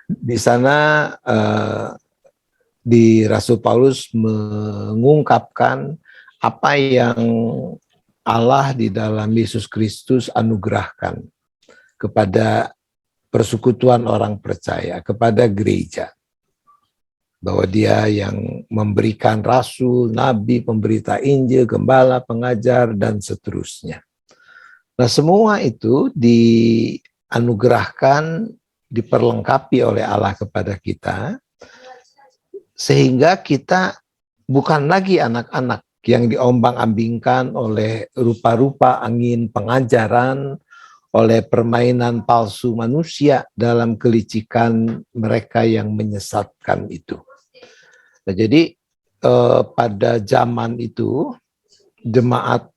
Di sana di Rasul Paulus mengungkapkan apa yang Allah di dalam Yesus Kristus anugerahkan kepada persekutuan orang percaya, kepada gereja. Bahwa dia yang memberikan rasul, nabi, pemberita Injil, gembala, pengajar, dan seterusnya. Nah, semua itu dianugerahkan, diperlengkapi oleh Allah kepada kita, sehingga kita bukan lagi anak-anak yang diombang-ambingkan oleh rupa-rupa angin pengajaran, oleh permainan palsu manusia dalam kelicikan mereka yang menyesatkan itu. Nah, jadi pada zaman itu jemaat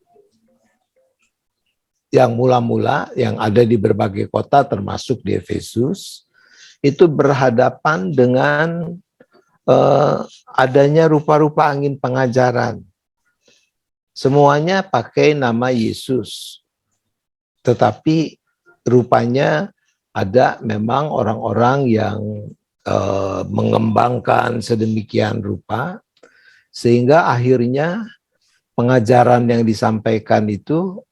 yang mula-mula yang ada di berbagai kota termasuk di Efesus itu berhadapan dengan adanya rupa-rupa angin pengajaran. Semuanya pakai nama Yesus. Tetapi rupanya ada memang orang-orang yang mengembangkan sedemikian rupa, sehingga akhirnya pengajaran yang disampaikan itu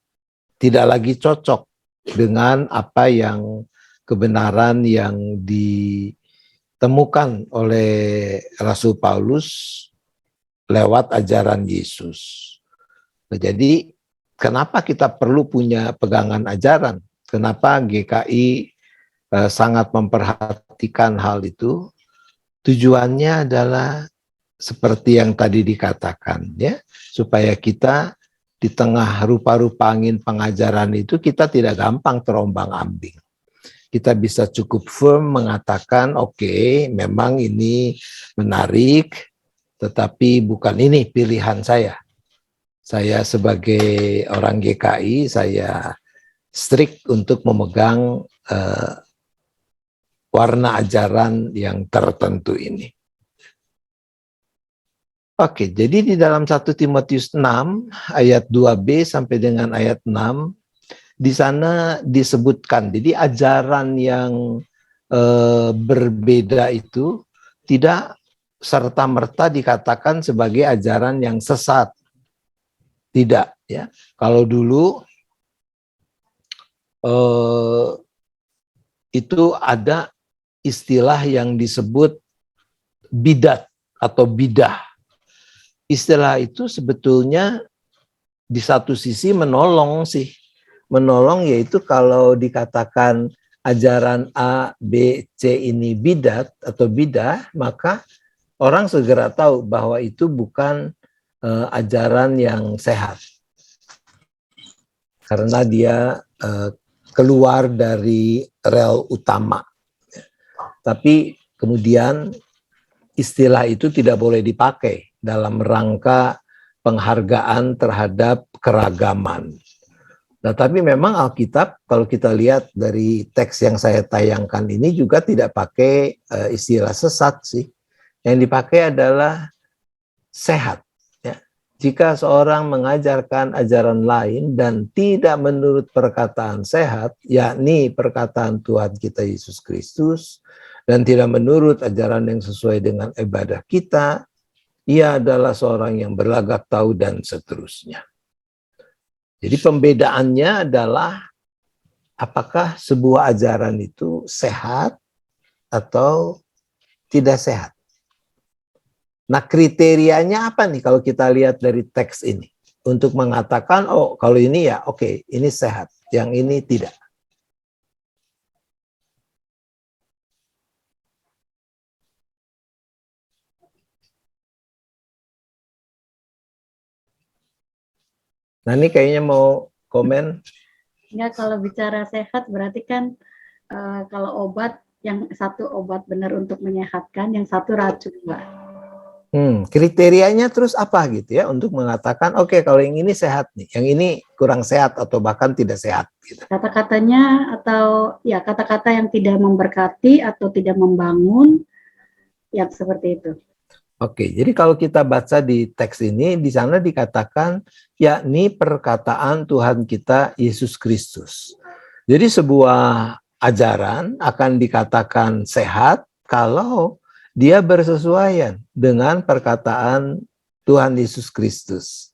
tidak lagi cocok dengan apa yang kebenaran yang ditemukan oleh Rasul Paulus lewat ajaran Yesus. Nah, jadi kenapa kita perlu punya pegangan ajaran? Kenapa GKI sangat memperhatikan hal itu? Tujuannya adalah seperti yang tadi dikatakan, ya, supaya kita di tengah rupa-rupa angin pengajaran itu kita tidak gampang terombang-ambing. Kita bisa cukup firm mengatakan, oke, memang ini menarik, tetapi bukan ini pilihan saya. Saya sebagai orang GKI, saya strict untuk memegang warna ajaran yang tertentu ini. Oke, jadi di dalam 1 Timotius 6 ayat 2b sampai dengan ayat 6, di sana disebutkan, jadi ajaran yang berbeda itu tidak serta-merta dikatakan sebagai ajaran yang sesat. Tidak, ya. Kalau dulu itu ada istilah yang disebut bidat atau bidah. Istilah itu sebetulnya di satu sisi menolong sih. Menolong yaitu kalau dikatakan ajaran A, B, C ini bidat atau bidah, maka orang segera tahu bahwa itu bukan ajaran yang sehat. Karena dia keluar dari rel utama. Tapi kemudian istilah itu tidak boleh dipakai dalam rangka penghargaan terhadap keragaman. Nah, tapi memang Alkitab, kalau kita lihat dari teks yang saya tayangkan ini juga tidak pakai istilah sesat sih. Yang dipakai adalah sehat. Ya. Jika seorang mengajarkan ajaran lain dan tidak menurut perkataan sehat, yakni perkataan Tuhan kita Yesus Kristus, dan tidak menurut ajaran yang sesuai dengan ibadah kita, ia adalah seorang yang berlagak tahu dan seterusnya. Jadi pembedaannya adalah apakah sebuah ajaran itu sehat atau tidak sehat. Nah, kriterianya apa nih kalau kita lihat dari teks ini? Untuk mengatakan, oh kalau ini ya oke, ini sehat, yang ini tidak. Nah, ini kayaknya mau komen. Ya, kalau bicara sehat berarti kan kalau obat, yang satu obat benar untuk menyehatkan, yang satu racun, Mbak. Kriterianya terus apa gitu ya untuk mengatakan oke, kalau yang ini sehat nih, yang ini kurang sehat atau bahkan tidak sehat gitu. Kata-katanya atau ya kata-kata yang tidak memberkati atau tidak membangun, ya seperti itu. Oke, jadi kalau kita baca di teks ini, di sana dikatakan yakni perkataan Tuhan kita Yesus Kristus. Jadi sebuah ajaran akan dikatakan sehat kalau dia bersesuaian dengan perkataan Tuhan Yesus Kristus.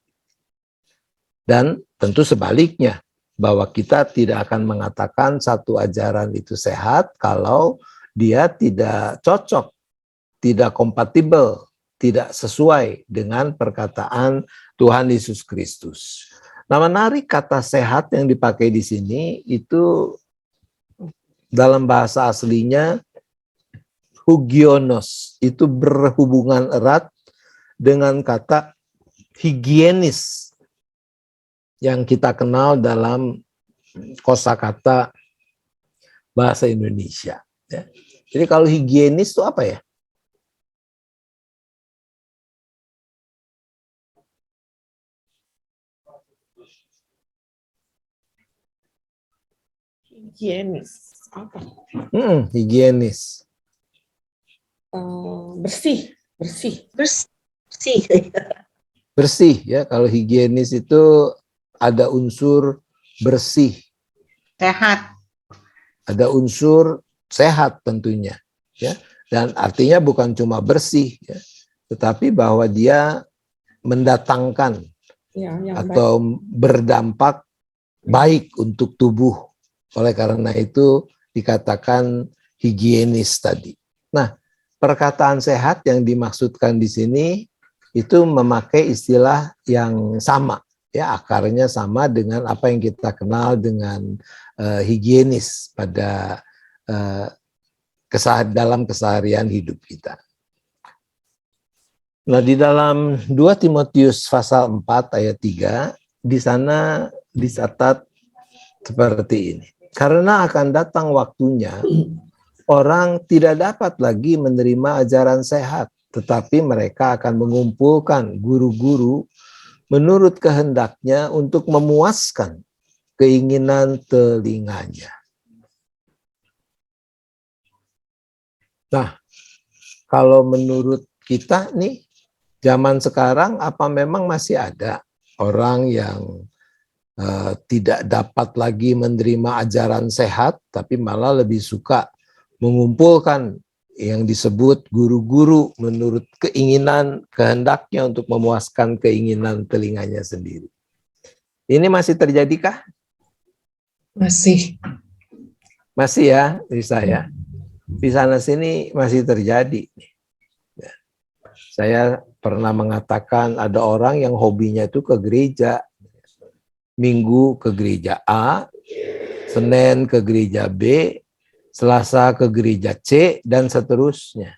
Dan tentu sebaliknya, bahwa kita tidak akan mengatakan satu ajaran itu sehat kalau dia tidak cocok, tidak kompatibel, tidak sesuai dengan perkataan Tuhan Yesus Kristus. Nah, menarik kata sehat yang dipakai di sini itu dalam bahasa aslinya hugionos, itu berhubungan erat dengan kata higienis yang kita kenal dalam kosakata bahasa Indonesia. Ya. Jadi kalau higienis itu apa ya? Higienis apa? Higienis. Bersih, bersih. Bersih ya, kalau higienis itu ada unsur bersih. Sehat. Ada unsur sehat tentunya ya. Dan artinya bukan cuma bersih ya, tetapi bahwa dia mendatangkan atau berdampak baik untuk tubuh. Oleh karena itu dikatakan higienis tadi. Nah, perkataan sehat yang dimaksudkan di sini itu memakai istilah yang sama, ya akarnya sama dengan apa yang kita kenal dengan higienis pada dalam keseharian hidup kita. Nah, di dalam 2 Timotius pasal 4 ayat 3 di sana dicatat seperti ini. Karena akan datang waktunya orang tidak dapat lagi menerima ajaran sehat, tetapi mereka akan mengumpulkan guru-guru menurut kehendaknya untuk memuaskan keinginan telinganya. Nah, kalau menurut kita nih, zaman sekarang apa memang masih ada orang yang tidak dapat lagi menerima ajaran sehat, tapi malah lebih suka mengumpulkan yang disebut guru-guru menurut keinginan, kehendaknya untuk memuaskan keinginan telinganya sendiri. Ini masih terjadikah? Masih. Masih ya, di saya. Di sana sini masih terjadi. Saya pernah mengatakan ada orang yang hobinya itu ke gereja. Minggu ke gereja A, Senin ke gereja B, Selasa ke gereja C, dan seterusnya.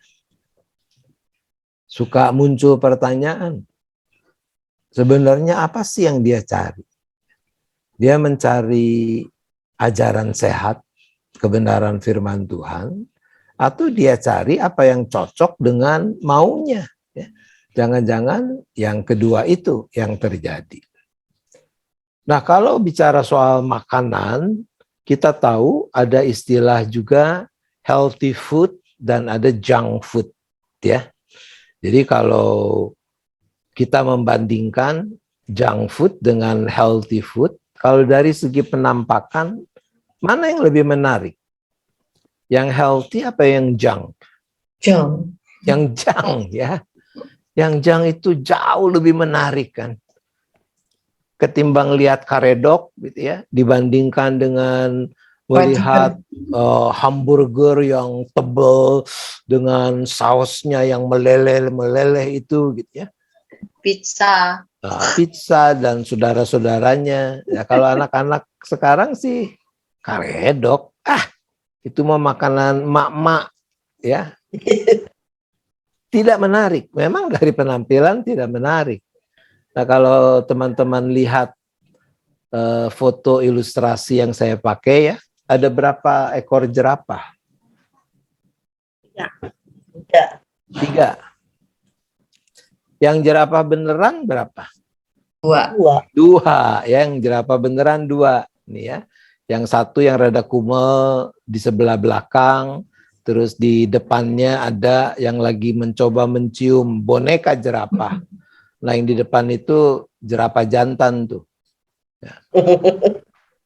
Suka muncul pertanyaan, sebenarnya apa sih yang dia cari? Dia mencari ajaran sehat, kebenaran firman Tuhan, atau dia cari apa yang cocok dengan maunya. Jangan-jangan yang kedua itu yang terjadi. Nah, kalau bicara soal makanan, kita tahu ada istilah juga healthy food dan ada junk food, ya. Jadi kalau kita membandingkan junk food dengan healthy food, kalau dari segi penampakan, mana yang lebih menarik? Yang healthy apa yang junk? Junk. Yang junk, ya. Yang junk itu jauh lebih menarik kan. Ketimbang lihat karedok gitu ya, dibandingkan dengan melihat hamburger yang tebal dengan sausnya yang meleleh itu gitu ya. Pizza. Pizza dan saudara-saudaranya. Ya, kalau anak-anak sekarang sih karedok, itu mau makanan mak-mak ya. Tidak menarik. Memang dari penampilan tidak menarik. Nah, kalau teman-teman lihat foto ilustrasi yang saya pakai ya, ada berapa ekor jerapah? 3. Yang jerapah beneran berapa? 2. Yang jerapah beneran 2. Nih ya. Yang satu yang rada kumel di sebelah belakang, terus di depannya ada yang lagi mencoba mencium boneka jerapah. Nah, yang di depan itu jerapah jantan tuh. Ya.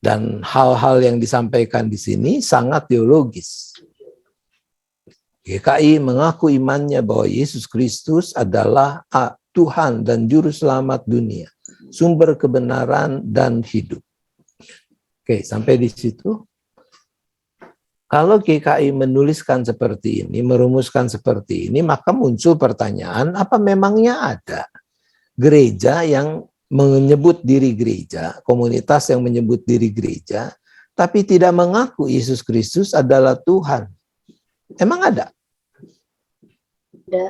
Dan hal-hal yang disampaikan di sini sangat teologis. GKI mengaku imannya bahwa Yesus Kristus adalah Tuhan dan Juru Selamat dunia, sumber kebenaran dan hidup. Oke, sampai di situ. Kalau GKI menuliskan seperti ini, merumuskan seperti ini, maka muncul pertanyaan, apa memangnya ada gereja yang menyebut diri gereja, komunitas yang menyebut diri gereja, tapi tidak mengaku Yesus Kristus adalah Tuhan? Emang ada? Ada.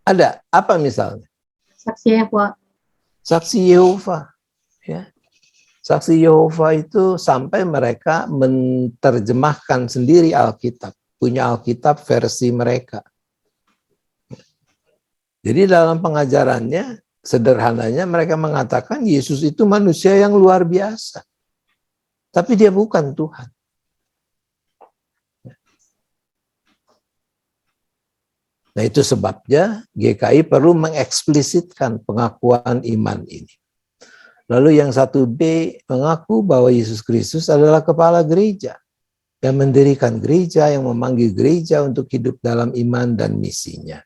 Ada. Apa misalnya? Saksi Yehova. Saksi Yehova. Ya. Saksi Yehova itu sampai mereka menerjemahkan sendiri Alkitab, punya Alkitab versi mereka. Jadi dalam pengajarannya, sederhananya mereka mengatakan Yesus itu manusia yang luar biasa. Tapi dia bukan Tuhan. Nah, itu sebabnya GKI perlu mengeksplisitkan pengakuan iman ini. Lalu yang 1B mengaku bahwa Yesus Kristus adalah kepala gereja, yang mendirikan gereja, yang memanggil gereja untuk hidup dalam iman dan misinya.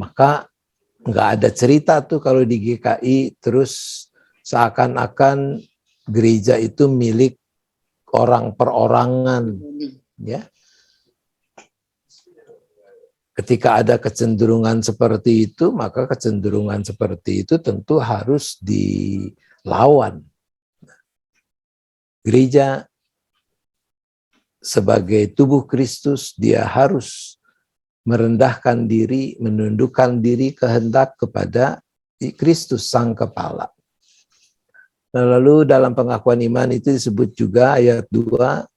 Maka nggak ada cerita tuh kalau di GKI terus seakan-akan gereja itu milik orang perorangan, ya. Ketika ada kecenderungan seperti itu, maka kecenderungan seperti itu tentu harus dilawan. Gereja sebagai tubuh Kristus, dia harus merendahkan diri, menundukkan diri kehendak kepada Kristus sang kepala. Nah, lalu dalam pengakuan iman itu disebut juga ayat 2,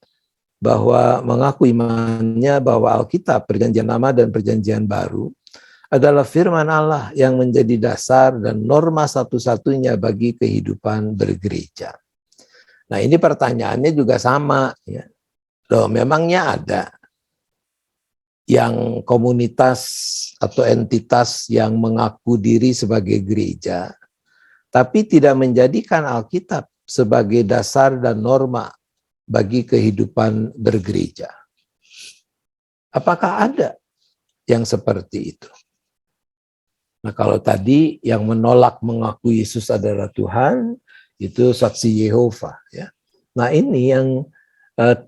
bahwa mengaku imannya bahwa Alkitab, Perjanjian Lama dan Perjanjian Baru, adalah firman Allah yang menjadi dasar dan norma satu-satunya bagi kehidupan bergereja. Nah, ini pertanyaannya juga sama, ya. Loh, memangnya ada yang komunitas atau entitas yang mengaku diri sebagai gereja, tapi tidak menjadikan Alkitab sebagai dasar dan norma bagi kehidupan bergereja? Apakah ada yang seperti itu? Nah, kalau tadi yang menolak mengaku Yesus adalah Tuhan, itu saksi Yehova, ya. Nah, ini yang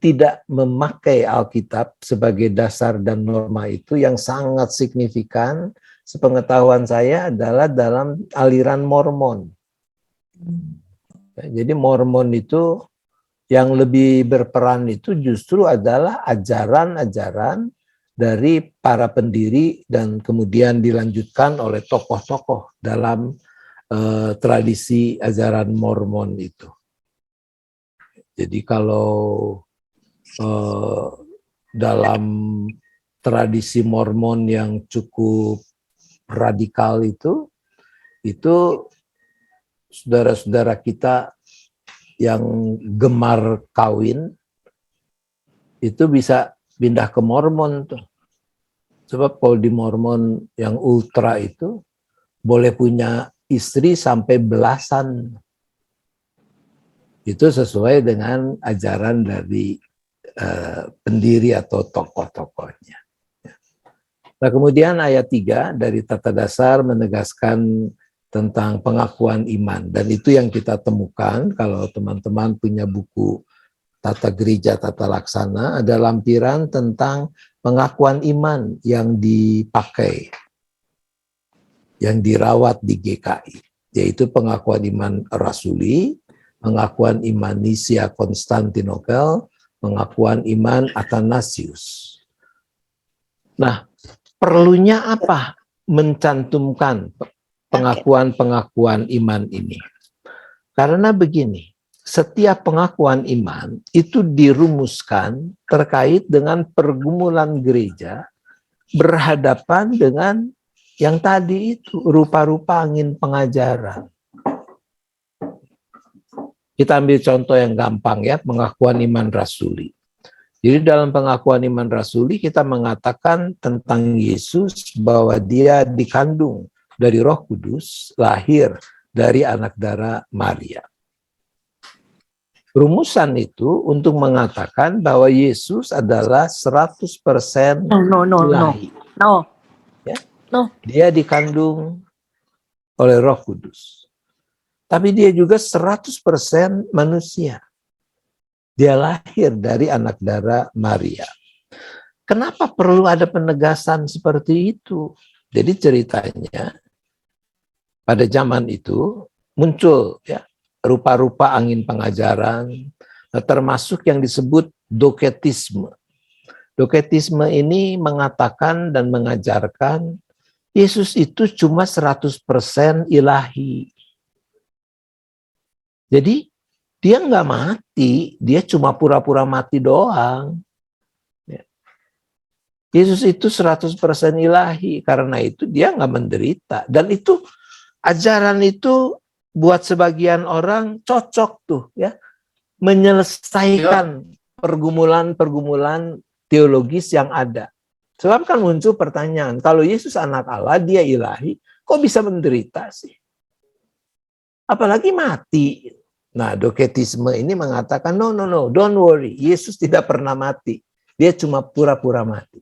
tidak memakai Alkitab sebagai dasar dan norma itu yang sangat signifikan, sepengetahuan saya, adalah dalam aliran Mormon. Jadi Mormon itu yang lebih berperan itu justru adalah ajaran-ajaran dari para pendiri dan kemudian dilanjutkan oleh tokoh-tokoh dalam tradisi ajaran Mormon itu. Jadi kalau dalam tradisi Mormon yang cukup radikal itu saudara-saudara kita yang gemar kawin itu bisa pindah ke Mormon tuh. Sebab kalau di Mormon yang ultra itu boleh punya istri sampai belasan. Itu sesuai dengan ajaran dari pendiri atau tokoh-tokohnya. Nah, kemudian ayat 3 dari Tata Dasar menegaskan tentang pengakuan iman. Dan itu yang kita temukan kalau teman-teman punya buku Tata Gereja, Tata Laksana, ada lampiran tentang pengakuan iman yang dipakai, yang dirawat di GKI, yaitu pengakuan iman rasuli, pengakuan iman Nisia Konstantinopel, pengakuan iman Athanasius. Nah, perlunya apa mencantumkan pengakuan-pengakuan iman ini? Karena begini, setiap pengakuan iman itu dirumuskan terkait dengan pergumulan gereja berhadapan dengan yang tadi itu, rupa-rupa angin pengajaran. Kita ambil contoh yang gampang ya, pengakuan iman rasuli. Jadi dalam pengakuan iman rasuli kita mengatakan tentang Yesus bahwa dia dikandung dari Roh Kudus, lahir dari anak darah Maria. Rumusan itu untuk mengatakan bahwa Yesus adalah 100% No. ilahi. No. Ya. No. Dia dikandung oleh Roh Kudus. Tapi dia juga 100% manusia. Dia lahir dari anak darah Maria. Kenapa perlu ada penegasan seperti itu? Jadi ceritanya pada zaman itu muncul ya rupa-rupa angin pengajaran, termasuk yang disebut doketisme. Doketisme ini mengatakan dan mengajarkan Yesus itu cuma 100% ilahi. Jadi dia nggak mati, dia cuma pura-pura mati doang. Yesus itu 100% ilahi, karena itu dia nggak menderita. Dan itu ajaran itu buat sebagian orang cocok tuh ya, menyelesaikan pergumulan-pergumulan teologis yang ada. Sebab kan muncul pertanyaan, kalau Yesus anak Allah, dia ilahi, kok bisa menderita sih? Apalagi mati. Nah, doketisme ini mengatakan, no, don't worry. Yesus tidak pernah mati. Dia cuma pura-pura mati.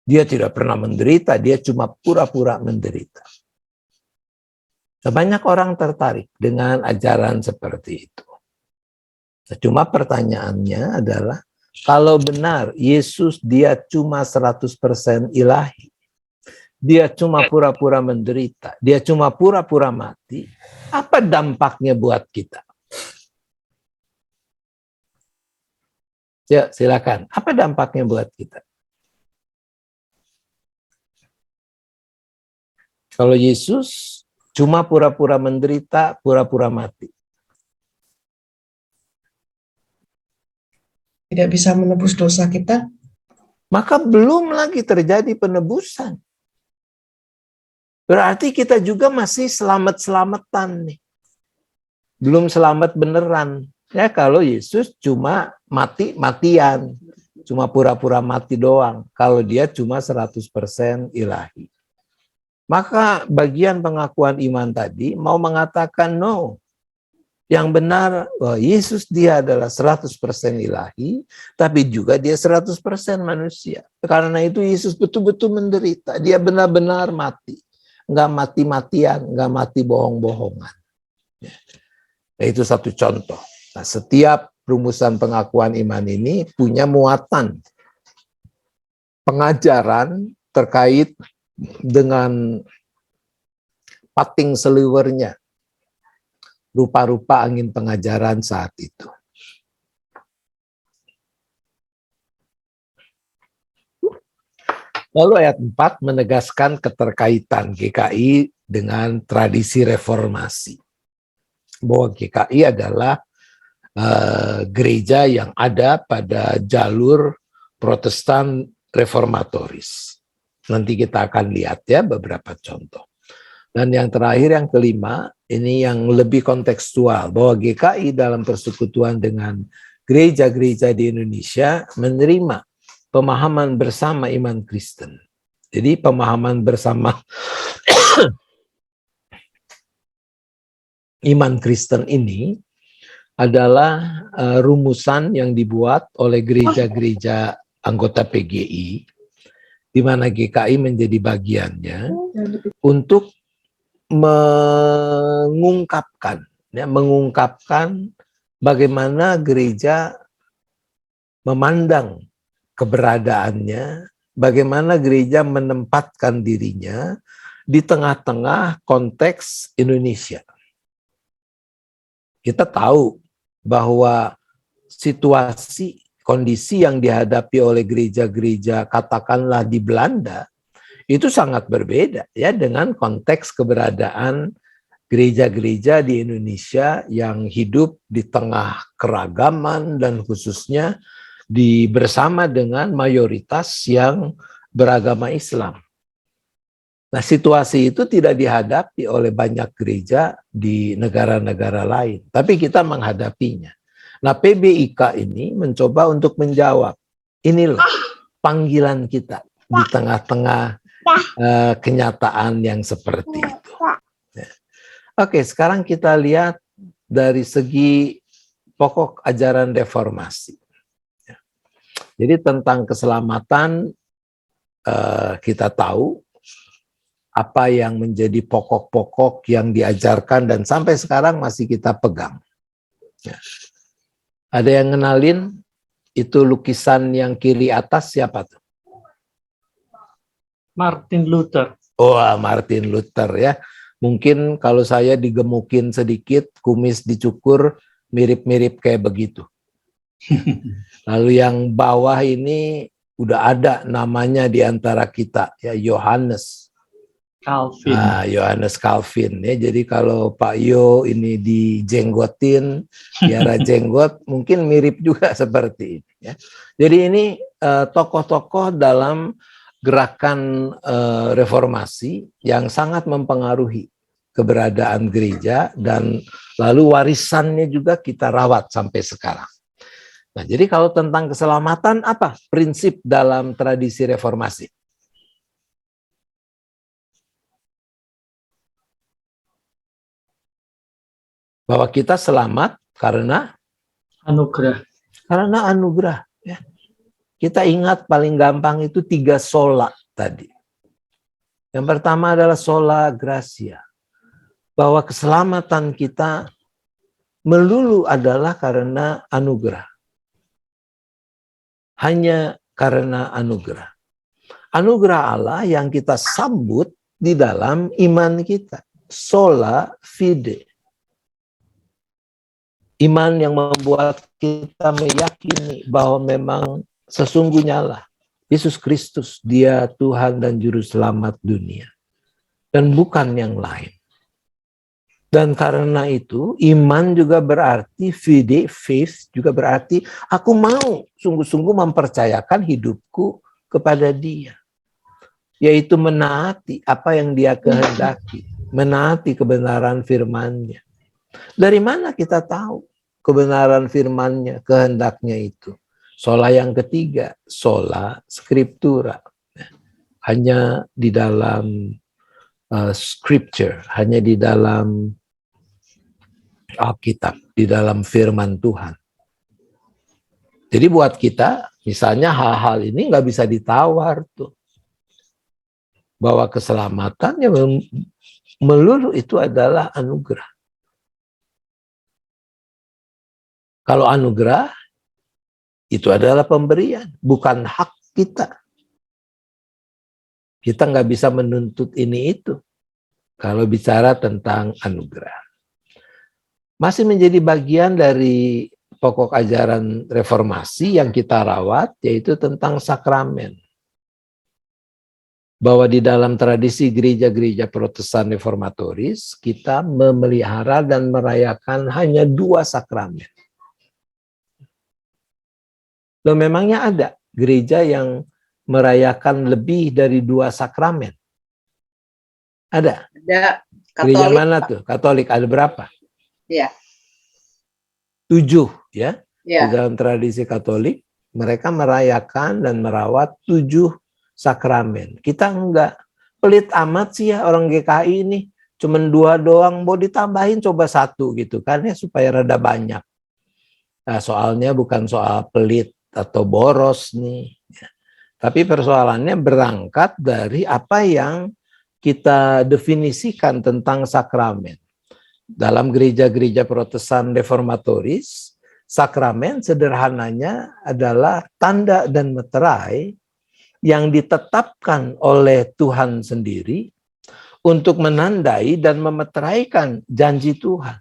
Dia tidak pernah menderita, dia cuma pura-pura menderita. Nah, banyak orang tertarik dengan ajaran seperti itu. Nah, cuma pertanyaannya adalah, kalau benar Yesus dia cuma 100% ilahi, dia cuma pura-pura menderita, dia cuma pura-pura mati, apa dampaknya buat kita? Ya, silakan. Apa dampaknya buat kita? Kalau Yesus cuma pura-pura menderita, pura-pura mati. Tidak bisa menebus dosa kita. Maka belum lagi terjadi penebusan. Berarti kita juga masih selamat-selamatan nih. Belum selamat beneran. Ya, kalau Yesus cuma mati-matian. Cuma pura-pura mati doang. Kalau dia cuma 100% ilahi. Maka bagian pengakuan iman tadi mau mengatakan no. Yang benar, Yesus dia adalah 100% ilahi, tapi juga dia 100% manusia. Karena itu Yesus betul-betul menderita. Dia benar-benar mati. Nggak mati-matian, nggak mati bohong-bohongan. Nah, itu satu contoh. Nah, setiap rumusan pengakuan iman ini punya muatan pengajaran terkait dengan pating seliwernya, rupa-rupa angin pengajaran saat itu. Lalu ayat 4 menegaskan keterkaitan GKI dengan tradisi reformasi. Bahwa GKI adalah gereja yang ada pada jalur Protestan reformatoris. Nanti kita akan lihat ya beberapa contoh. Dan yang terakhir, yang kelima, ini yang lebih kontekstual, bahwa GKI dalam persekutuan dengan gereja-gereja di Indonesia menerima pemahaman bersama iman Kristen. Jadi pemahaman bersama iman Kristen ini adalah rumusan yang dibuat oleh gereja-gereja anggota PGI, di mana GKI menjadi bagiannya untuk mengungkapkan bagaimana gereja memandang keberadaannya, bagaimana gereja menempatkan dirinya di tengah-tengah konteks Indonesia. Kita tahu bahwa situasi, kondisi yang dihadapi oleh gereja-gereja katakanlah di Belanda itu sangat berbeda ya dengan konteks keberadaan gereja-gereja di Indonesia yang hidup di tengah keragaman dan khususnya bersama dengan mayoritas yang beragama Islam. Nah, situasi itu tidak dihadapi oleh banyak gereja di negara-negara lain, tapi kita menghadapinya. Nah, PBIK ini mencoba untuk menjawab, inilah panggilan kita di tengah-tengah kenyataan yang seperti itu. Oke, sekarang kita lihat dari segi pokok ajaran reformasi. Jadi tentang keselamatan kita tahu apa yang menjadi pokok-pokok yang diajarkan dan sampai sekarang masih kita pegang. Ya. Ada yang kenalin itu lukisan yang kiri atas siapa tuh? Martin Luther. Oh, Martin Luther ya. Mungkin kalau saya digemukin sedikit, kumis dicukur, mirip-mirip kayak begitu. Lalu yang bawah ini udah ada namanya di antara kita, ya Yohanes. Calvin. Yohanes Calvin ya. Jadi kalau Pak Yo ini dijenggotin, biara jenggot, mungkin mirip juga seperti ini. Ya. Jadi ini tokoh-tokoh dalam gerakan reformasi yang sangat mempengaruhi keberadaan gereja dan lalu warisannya juga kita rawat sampai sekarang. Nah, jadi kalau tentang keselamatan apa prinsip dalam tradisi reformasi? Bahwa kita selamat karena Anugerah. Ya. Kita ingat paling gampang itu 3 sola tadi. Yang pertama adalah sola gratia. Bahwa keselamatan kita melulu adalah karena anugerah. Hanya karena anugerah. Anugerah Allah yang kita sambut di dalam iman kita. Sola fide. Iman yang membuat kita meyakini bahwa memang sesungguhnya lah Yesus Kristus, Dia Tuhan dan Juru Selamat dunia. Dan bukan yang lain. Dan karena itu, iman juga berarti, fide, faith juga berarti, aku mau sungguh-sungguh mempercayakan hidupku kepada Dia. Yaitu menaati apa yang Dia kehendaki. Menaati kebenaran firman-Nya. Dari mana kita tahu kebenaran firman-Nya, kehendaknya itu? Sola yang ketiga, sola scriptura. Hanya di dalam scripture, hanya di dalam Alkitab, di dalam firman Tuhan. Jadi buat kita, misalnya hal-hal ini nggak bisa ditawar tuh. Bahwa keselamatannya melulu itu adalah anugerah. Kalau anugerah, itu adalah pemberian, bukan hak kita. Kita nggak bisa menuntut ini itu kalau bicara tentang anugerah. Masih menjadi bagian dari pokok ajaran reformasi yang kita rawat, yaitu tentang sakramen. Bahwa di dalam tradisi gereja-gereja Protestan reformatoris, kita memelihara dan merayakan hanya 2 sakramen. Loh, memangnya ada gereja yang merayakan lebih dari 2 sakramen? Ada? Ada. Gereja Katolik. mana tuh? Katolik ada berapa? Iya. 7 ya. Di Iya. dalam tradisi Katolik, mereka merayakan dan merawat 7 sakramen. Kita enggak. Pelit amat sih ya orang GKI ini. Cuman 2 doang, mau ditambahin coba 1 gitu kan ya supaya rada banyak. Nah, soalnya bukan soal pelit atau boros nih. Tapi persoalannya berangkat dari apa yang kita definisikan tentang sakramen. Dalam gereja-gereja Protestan reformatoris, sakramen sederhananya adalah tanda dan meterai yang ditetapkan oleh Tuhan sendiri untuk menandai dan memeteraikan janji Tuhan.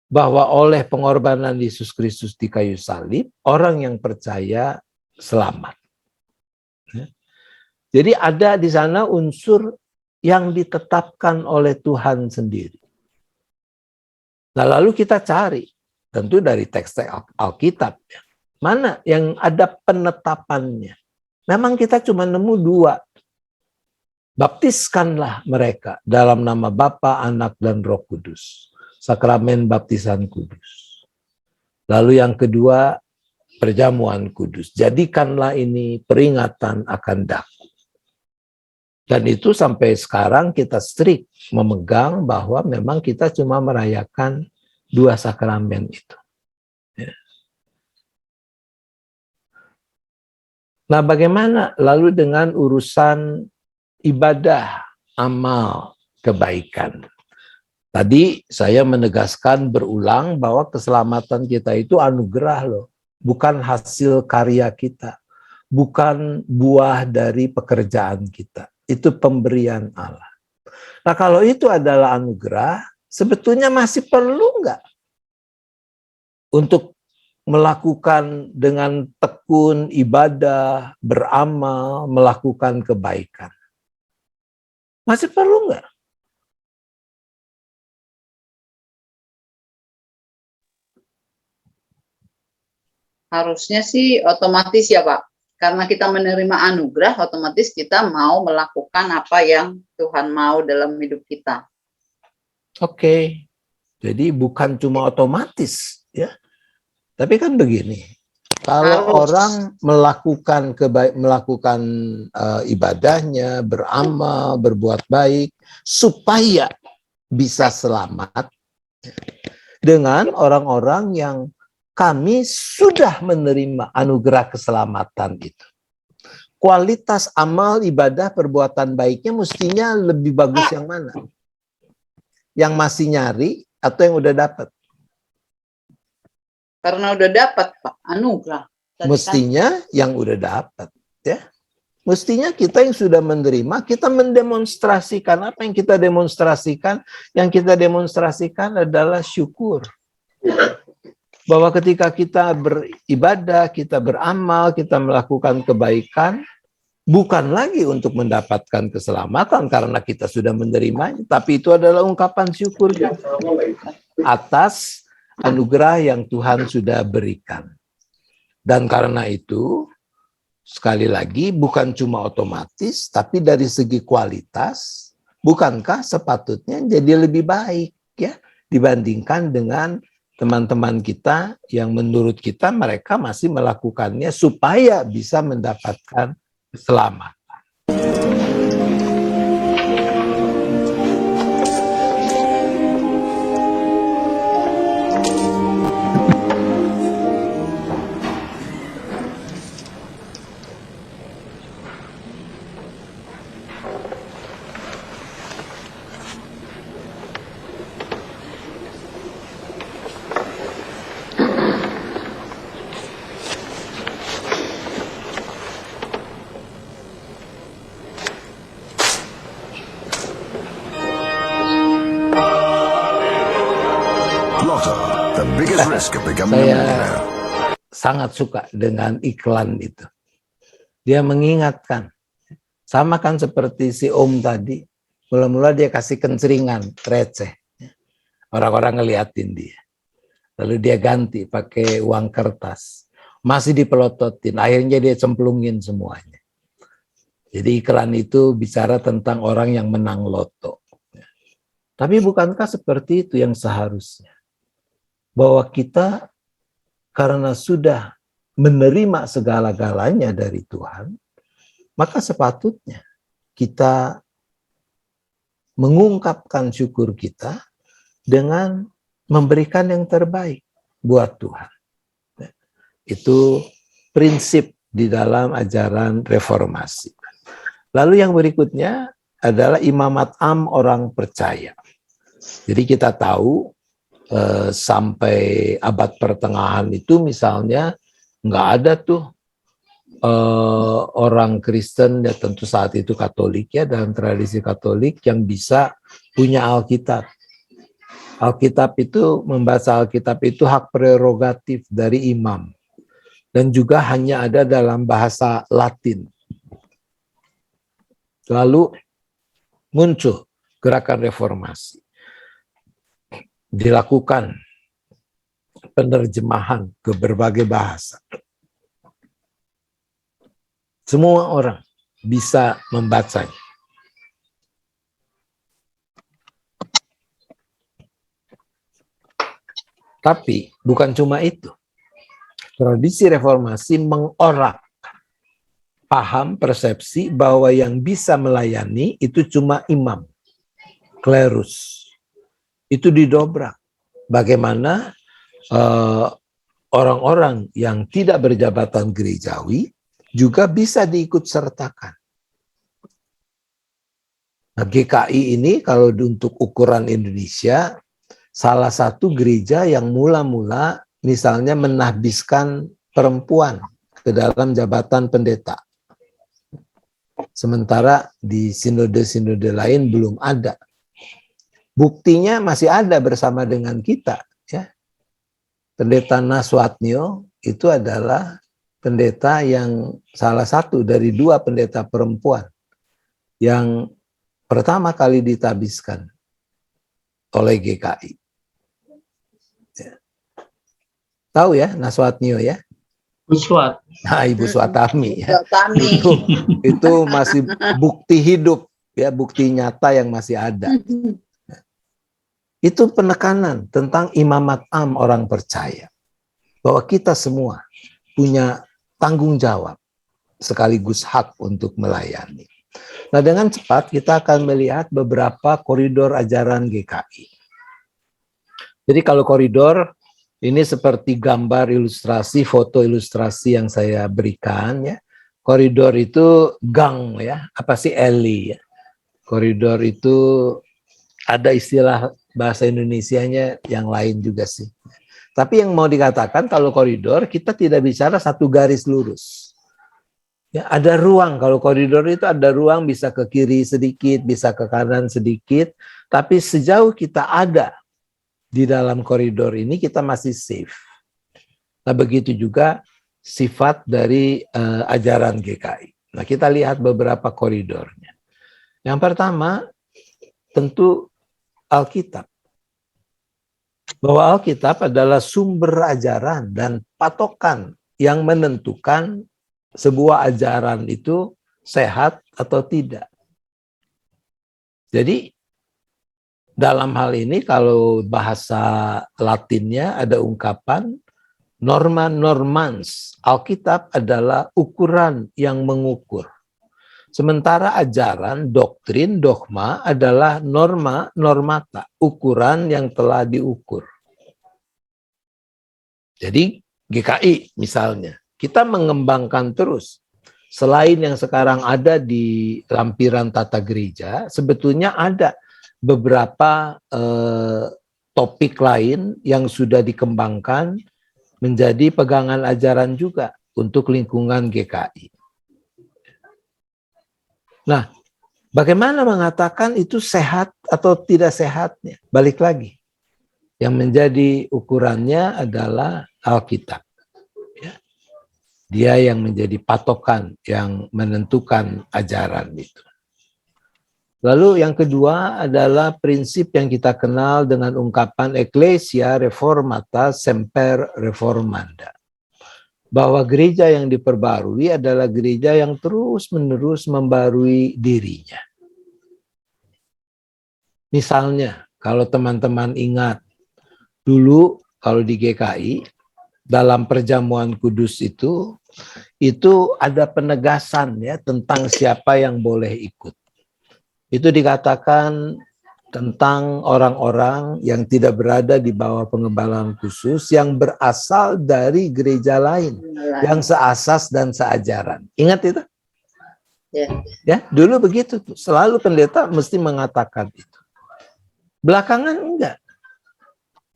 Bahwa oleh pengorbanan Yesus Kristus di kayu salib, orang yang percaya selamat. Jadi ada di sana unsur yang ditetapkan oleh Tuhan sendiri. Nah, lalu kita cari, tentu dari teks-teks Alkitab, mana yang ada penetapannya. Memang kita cuma nemu 2. Baptiskanlah mereka dalam nama Bapa, Anak, dan Roh Kudus. Sakramen baptisan kudus. Lalu yang kedua, perjamuan kudus. Jadikanlah ini peringatan akan daku. Dan itu sampai sekarang kita strict memegang bahwa memang kita cuma merayakan 2 sakramen itu. Nah, bagaimana lalu dengan urusan ibadah, amal, kebaikan? Tadi saya menegaskan berulang bahwa keselamatan kita itu anugerah loh, bukan hasil karya kita, bukan buah dari pekerjaan kita. Itu pemberian Allah. Nah, kalau itu adalah anugerah, sebetulnya masih perlu nggak untuk melakukan dengan tekun ibadah, beramal, melakukan kebaikan? Masih perlu nggak? Harusnya sih otomatis ya Pak. Karena kita menerima anugerah, otomatis kita mau melakukan apa yang Tuhan mau dalam hidup kita. Oke. Jadi bukan cuma otomatis ya. Tapi kan begini. Kalau Harus. orang melakukan ibadahnya, beramal, berbuat baik supaya bisa selamat dengan orang-orang yang kami sudah menerima anugerah keselamatan itu. Kualitas amal, ibadah, perbuatan baiknya mestinya lebih bagus yang mana? Yang masih nyari atau yang udah dapat? Karena udah dapat Pak, anugerah. Tadi Mestinya yang udah dapat, ya. Mestinya kita yang sudah menerima, kita mendemonstrasikan apa yang kita demonstrasikan. Yang kita demonstrasikan adalah syukur. Bahwa ketika kita beribadah, kita beramal, kita melakukan kebaikan, bukan lagi untuk mendapatkan keselamatan karena kita sudah menerimanya, tapi itu adalah ungkapan syukur atas anugerah yang Tuhan sudah berikan. Dan karena itu, sekali lagi, bukan cuma otomatis, tapi dari segi kualitas, bukankah sepatutnya jadi lebih baik ya dibandingkan dengan teman-teman kita yang menurut kita mereka masih melakukannya supaya bisa mendapatkan keselamatan. Lotto, the biggest risk of becoming a Saya millionaire. sangat suka dengan iklan itu. Dia mengingatkan, sama kan seperti si Om tadi, mula-mula dia kasih kenceringan, receh. Orang-orang ngeliatin dia. Lalu dia ganti pakai uang kertas. Masih dipelototin, akhirnya dia cemplungin semuanya. Jadi iklan itu bicara tentang orang yang menang loto. Tapi bukankah seperti itu yang seharusnya? Bahwa kita karena sudah menerima segala-galanya dari Tuhan, maka sepatutnya kita mengungkapkan syukur kita dengan memberikan yang terbaik buat Tuhan. Itu prinsip di dalam ajaran reformasi. Lalu yang berikutnya adalah imamat am orang percaya. Jadi kita tahu sampai abad pertengahan itu misalnya nggak ada tuh orang Kristen ya tentu saat itu Katolik ya dalam tradisi Katolik yang bisa punya Alkitab. Alkitab itu membaca Alkitab itu hak prerogatif dari imam dan juga hanya ada dalam bahasa Latin. Lalu muncul gerakan reformasi. Dilakukan penerjemahan ke berbagai bahasa. Semua orang bisa membacanya. Tapi bukan cuma itu. Tradisi reformasi mengorak paham persepsi bahwa yang bisa melayani itu cuma imam, klerus. Itu didobrak. Bagaimana orang-orang yang tidak berjabatan gerejawi juga bisa diikutsertakan. Nah, GKI ini kalau untuk ukuran Indonesia, salah satu gereja yang mula-mula misalnya menahbiskan perempuan ke dalam jabatan pendeta. Sementara di sinode-sinode lain belum ada. Buktinya masih ada bersama dengan kita. Ya. Pendeta Naswatnyo itu adalah pendeta yang salah satu dari 2 pendeta perempuan yang pertama kali ditabiskan oleh GKI. Ya. Tahu ya Naswatnyo ya? Uswat. Nah, Ibu Swatami ya. Swatami. Itu masih bukti hidup ya, bukti nyata yang masih ada. Itu penekanan tentang imamat am orang percaya. Bahwa kita semua punya tanggung jawab sekaligus hak untuk melayani. Nah, dengan cepat kita akan melihat beberapa koridor ajaran GKI. Jadi kalau koridor, ini seperti gambar ilustrasi, foto ilustrasi yang saya berikan ya. Koridor itu gang ya, apa sih alley ya. Koridor itu ada istilah bahasa Indonesianya yang lain juga sih. Tapi yang mau dikatakan kalau koridor kita tidak bicara satu garis lurus. Ya, ada ruang, kalau koridor itu ada ruang bisa ke kiri sedikit, bisa ke kanan sedikit, tapi sejauh kita ada di dalam koridor ini kita masih safe. Nah, begitu juga sifat dari ajaran GKI. Nah, kita lihat beberapa koridornya. Yang pertama, tentu Alkitab. Bahwa Alkitab adalah sumber ajaran dan patokan yang menentukan sebuah ajaran itu sehat atau tidak. Jadi dalam hal ini kalau bahasa Latinnya ada ungkapan norma normans. Alkitab adalah ukuran yang mengukur. Sementara ajaran, doktrin, dogma adalah norma normata, ukuran yang telah diukur. Jadi GKI misalnya, kita mengembangkan terus. Selain yang sekarang ada di lampiran tata gereja, sebetulnya ada beberapa topik lain yang sudah dikembangkan menjadi pegangan ajaran juga untuk lingkungan GKI. Nah, bagaimana mengatakan itu sehat atau tidak sehatnya? Balik lagi. Yang menjadi ukurannya adalah Alkitab. Dia yang menjadi patokan, yang menentukan ajaran itu. Lalu yang kedua adalah prinsip yang kita kenal dengan ungkapan Ecclesia Reformata Semper Reformanda. Bahwa gereja yang diperbarui adalah gereja yang terus-menerus membarui dirinya. Misalnya, kalau teman-teman ingat, dulu kalau di GKI, dalam perjamuan kudus itu ada penegasan ya tentang siapa yang boleh ikut. Itu dikatakan tentang orang-orang yang tidak berada di bawah pengembalaan khusus yang berasal dari gereja lain yang seasas dan seajaran. Ingat itu? Ya, dulu begitu tuh. Selalu pendeta mesti mengatakan itu. Belakangan enggak.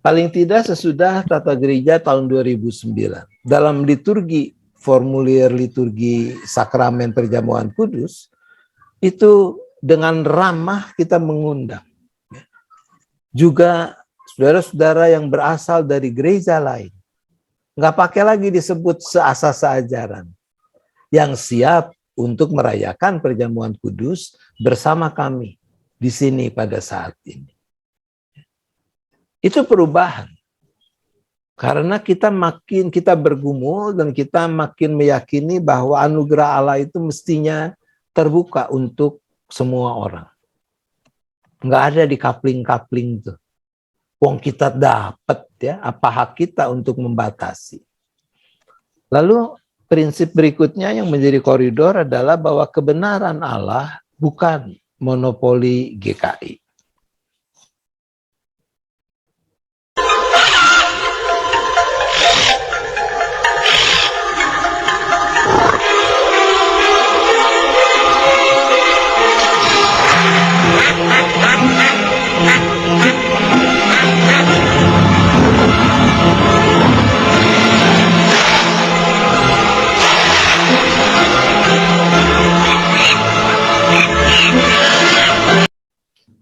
Paling tidak sesudah tata gereja tahun 2009. Dalam liturgi, formulir liturgi sakramen perjamuan kudus, itu dengan ramah kita mengundang. Juga saudara-saudara yang berasal dari gereja lain. Nggak pakai lagi disebut seasas seajaran. Yang siap untuk merayakan perjamuan kudus bersama kami di sini pada saat ini. Itu perubahan. Karena kita bergumul dan kita makin meyakini bahwa anugerah Allah itu mestinya terbuka untuk semua orang. Nggak ada di kapling-kapling tuh. Wong kita dapat ya, apa hak kita untuk membatasi. Lalu prinsip berikutnya yang menjadi koridor adalah bahwa kebenaran Allah bukan monopoli GKI.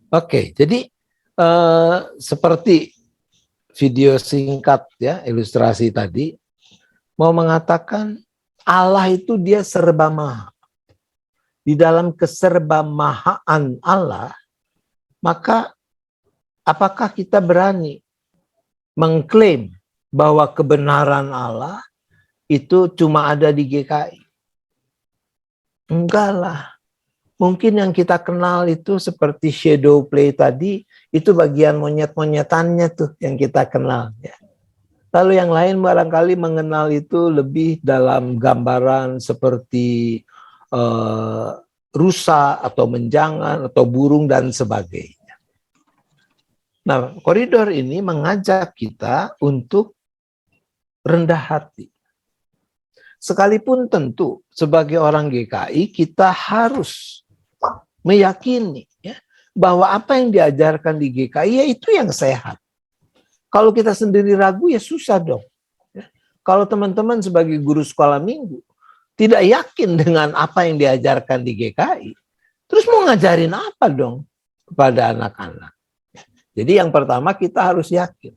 Oke, jadi seperti video singkat ya, ilustrasi tadi, mau mengatakan Allah itu dia serba maha. Di dalam keserbamahaan Allah, maka apakah kita berani mengklaim bahwa kebenaran Allah itu cuma ada di GKI? Enggak lah. Mungkin yang kita kenal itu seperti shadow play tadi, itu bagian monyet-monyetannya tuh yang kita kenal. Ya. Lalu yang lain barangkali mengenal itu lebih dalam gambaran seperti rusa atau menjangan atau burung dan sebagainya. Nah, koridor ini mengajak kita untuk rendah hati. Sekalipun tentu sebagai orang GKI kita harus meyakini ya, bahwa apa yang diajarkan di GKI ya itu yang sehat. Kalau kita sendiri ragu ya susah dong. Ya. Kalau teman-teman sebagai guru sekolah minggu tidak yakin dengan apa yang diajarkan di GKI, terus mau ngajarin apa dong kepada anak-anak? Jadi yang pertama kita harus yakin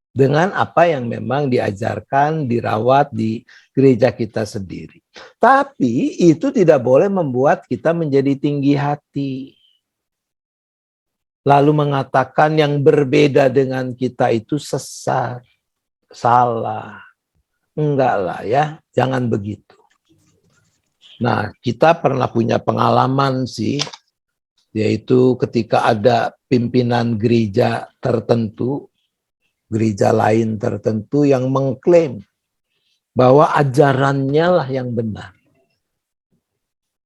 dengan apa yang memang diajarkan, dirawat di gereja kita sendiri. Tapi itu tidak boleh membuat kita menjadi tinggi hati. Lalu mengatakan yang berbeda dengan kita itu sesat, salah. Enggak lah ya, jangan begitu. Nah, kita pernah punya pengalaman sih, yaitu ketika ada pimpinan gereja tertentu, gereja lain tertentu yang mengklaim bahwa ajarannya lah yang benar.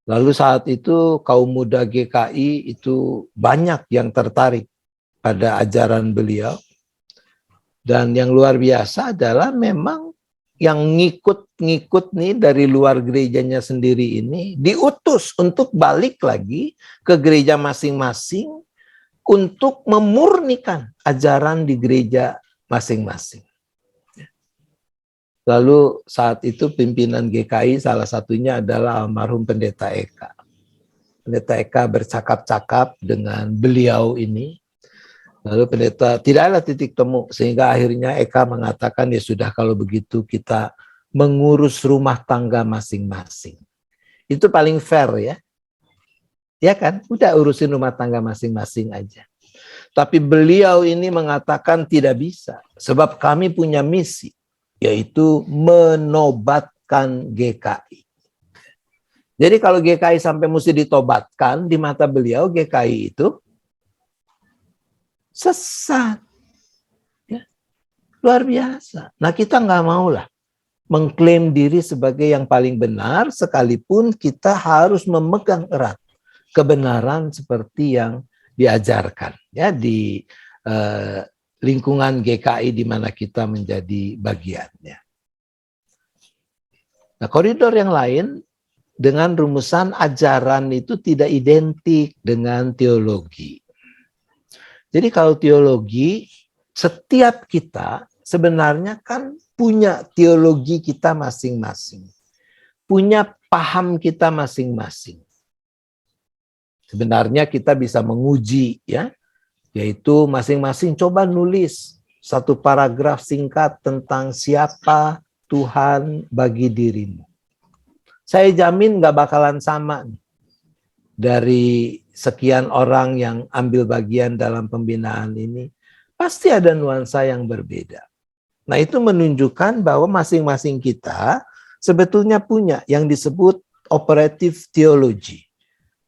Lalu saat itu kaum muda GKI itu banyak yang tertarik pada ajaran beliau. Dan yang luar biasa adalah memang yang ngikut-ngikut nih dari luar gerejanya sendiri ini diutus untuk balik lagi ke gereja masing-masing untuk memurnikan ajaran di gereja masing-masing. Lalu saat itu pimpinan GKI salah satunya adalah almarhum Pendeta Eka. Pendeta Eka bercakap-cakap dengan beliau ini. Lalu pendeta tidak ada titik temu sehingga akhirnya Eka mengatakan ya sudah kalau begitu kita mengurus rumah tangga masing-masing. Itu paling fair ya. Ya kan? Udah urusin rumah tangga masing-masing aja. Tapi beliau ini mengatakan tidak bisa sebab kami punya misi yaitu menobatkan GKI. Jadi kalau GKI sampai mesti ditobatkan di mata beliau GKI itu sesat. Ya. Luar biasa. Nah kita nggak mau lah mengklaim diri sebagai yang paling benar sekalipun kita harus memegang erat kebenaran seperti yang diajarkan ya di lingkungan GKI di mana kita menjadi bagiannya. Nah koridor yang lain dengan rumusan ajaran itu tidak identik dengan teologi. Jadi kalau teologi, setiap kita sebenarnya kan punya teologi kita masing-masing. Punya paham kita masing-masing. Sebenarnya kita bisa menguji ya, yaitu masing-masing coba nulis satu paragraf singkat tentang siapa Tuhan bagi dirimu. Saya jamin gak bakalan sama nih. Dari sekian orang yang ambil bagian dalam pembinaan ini, pasti ada nuansa yang berbeda. Nah itu menunjukkan bahwa masing-masing kita sebetulnya punya yang disebut operative theology.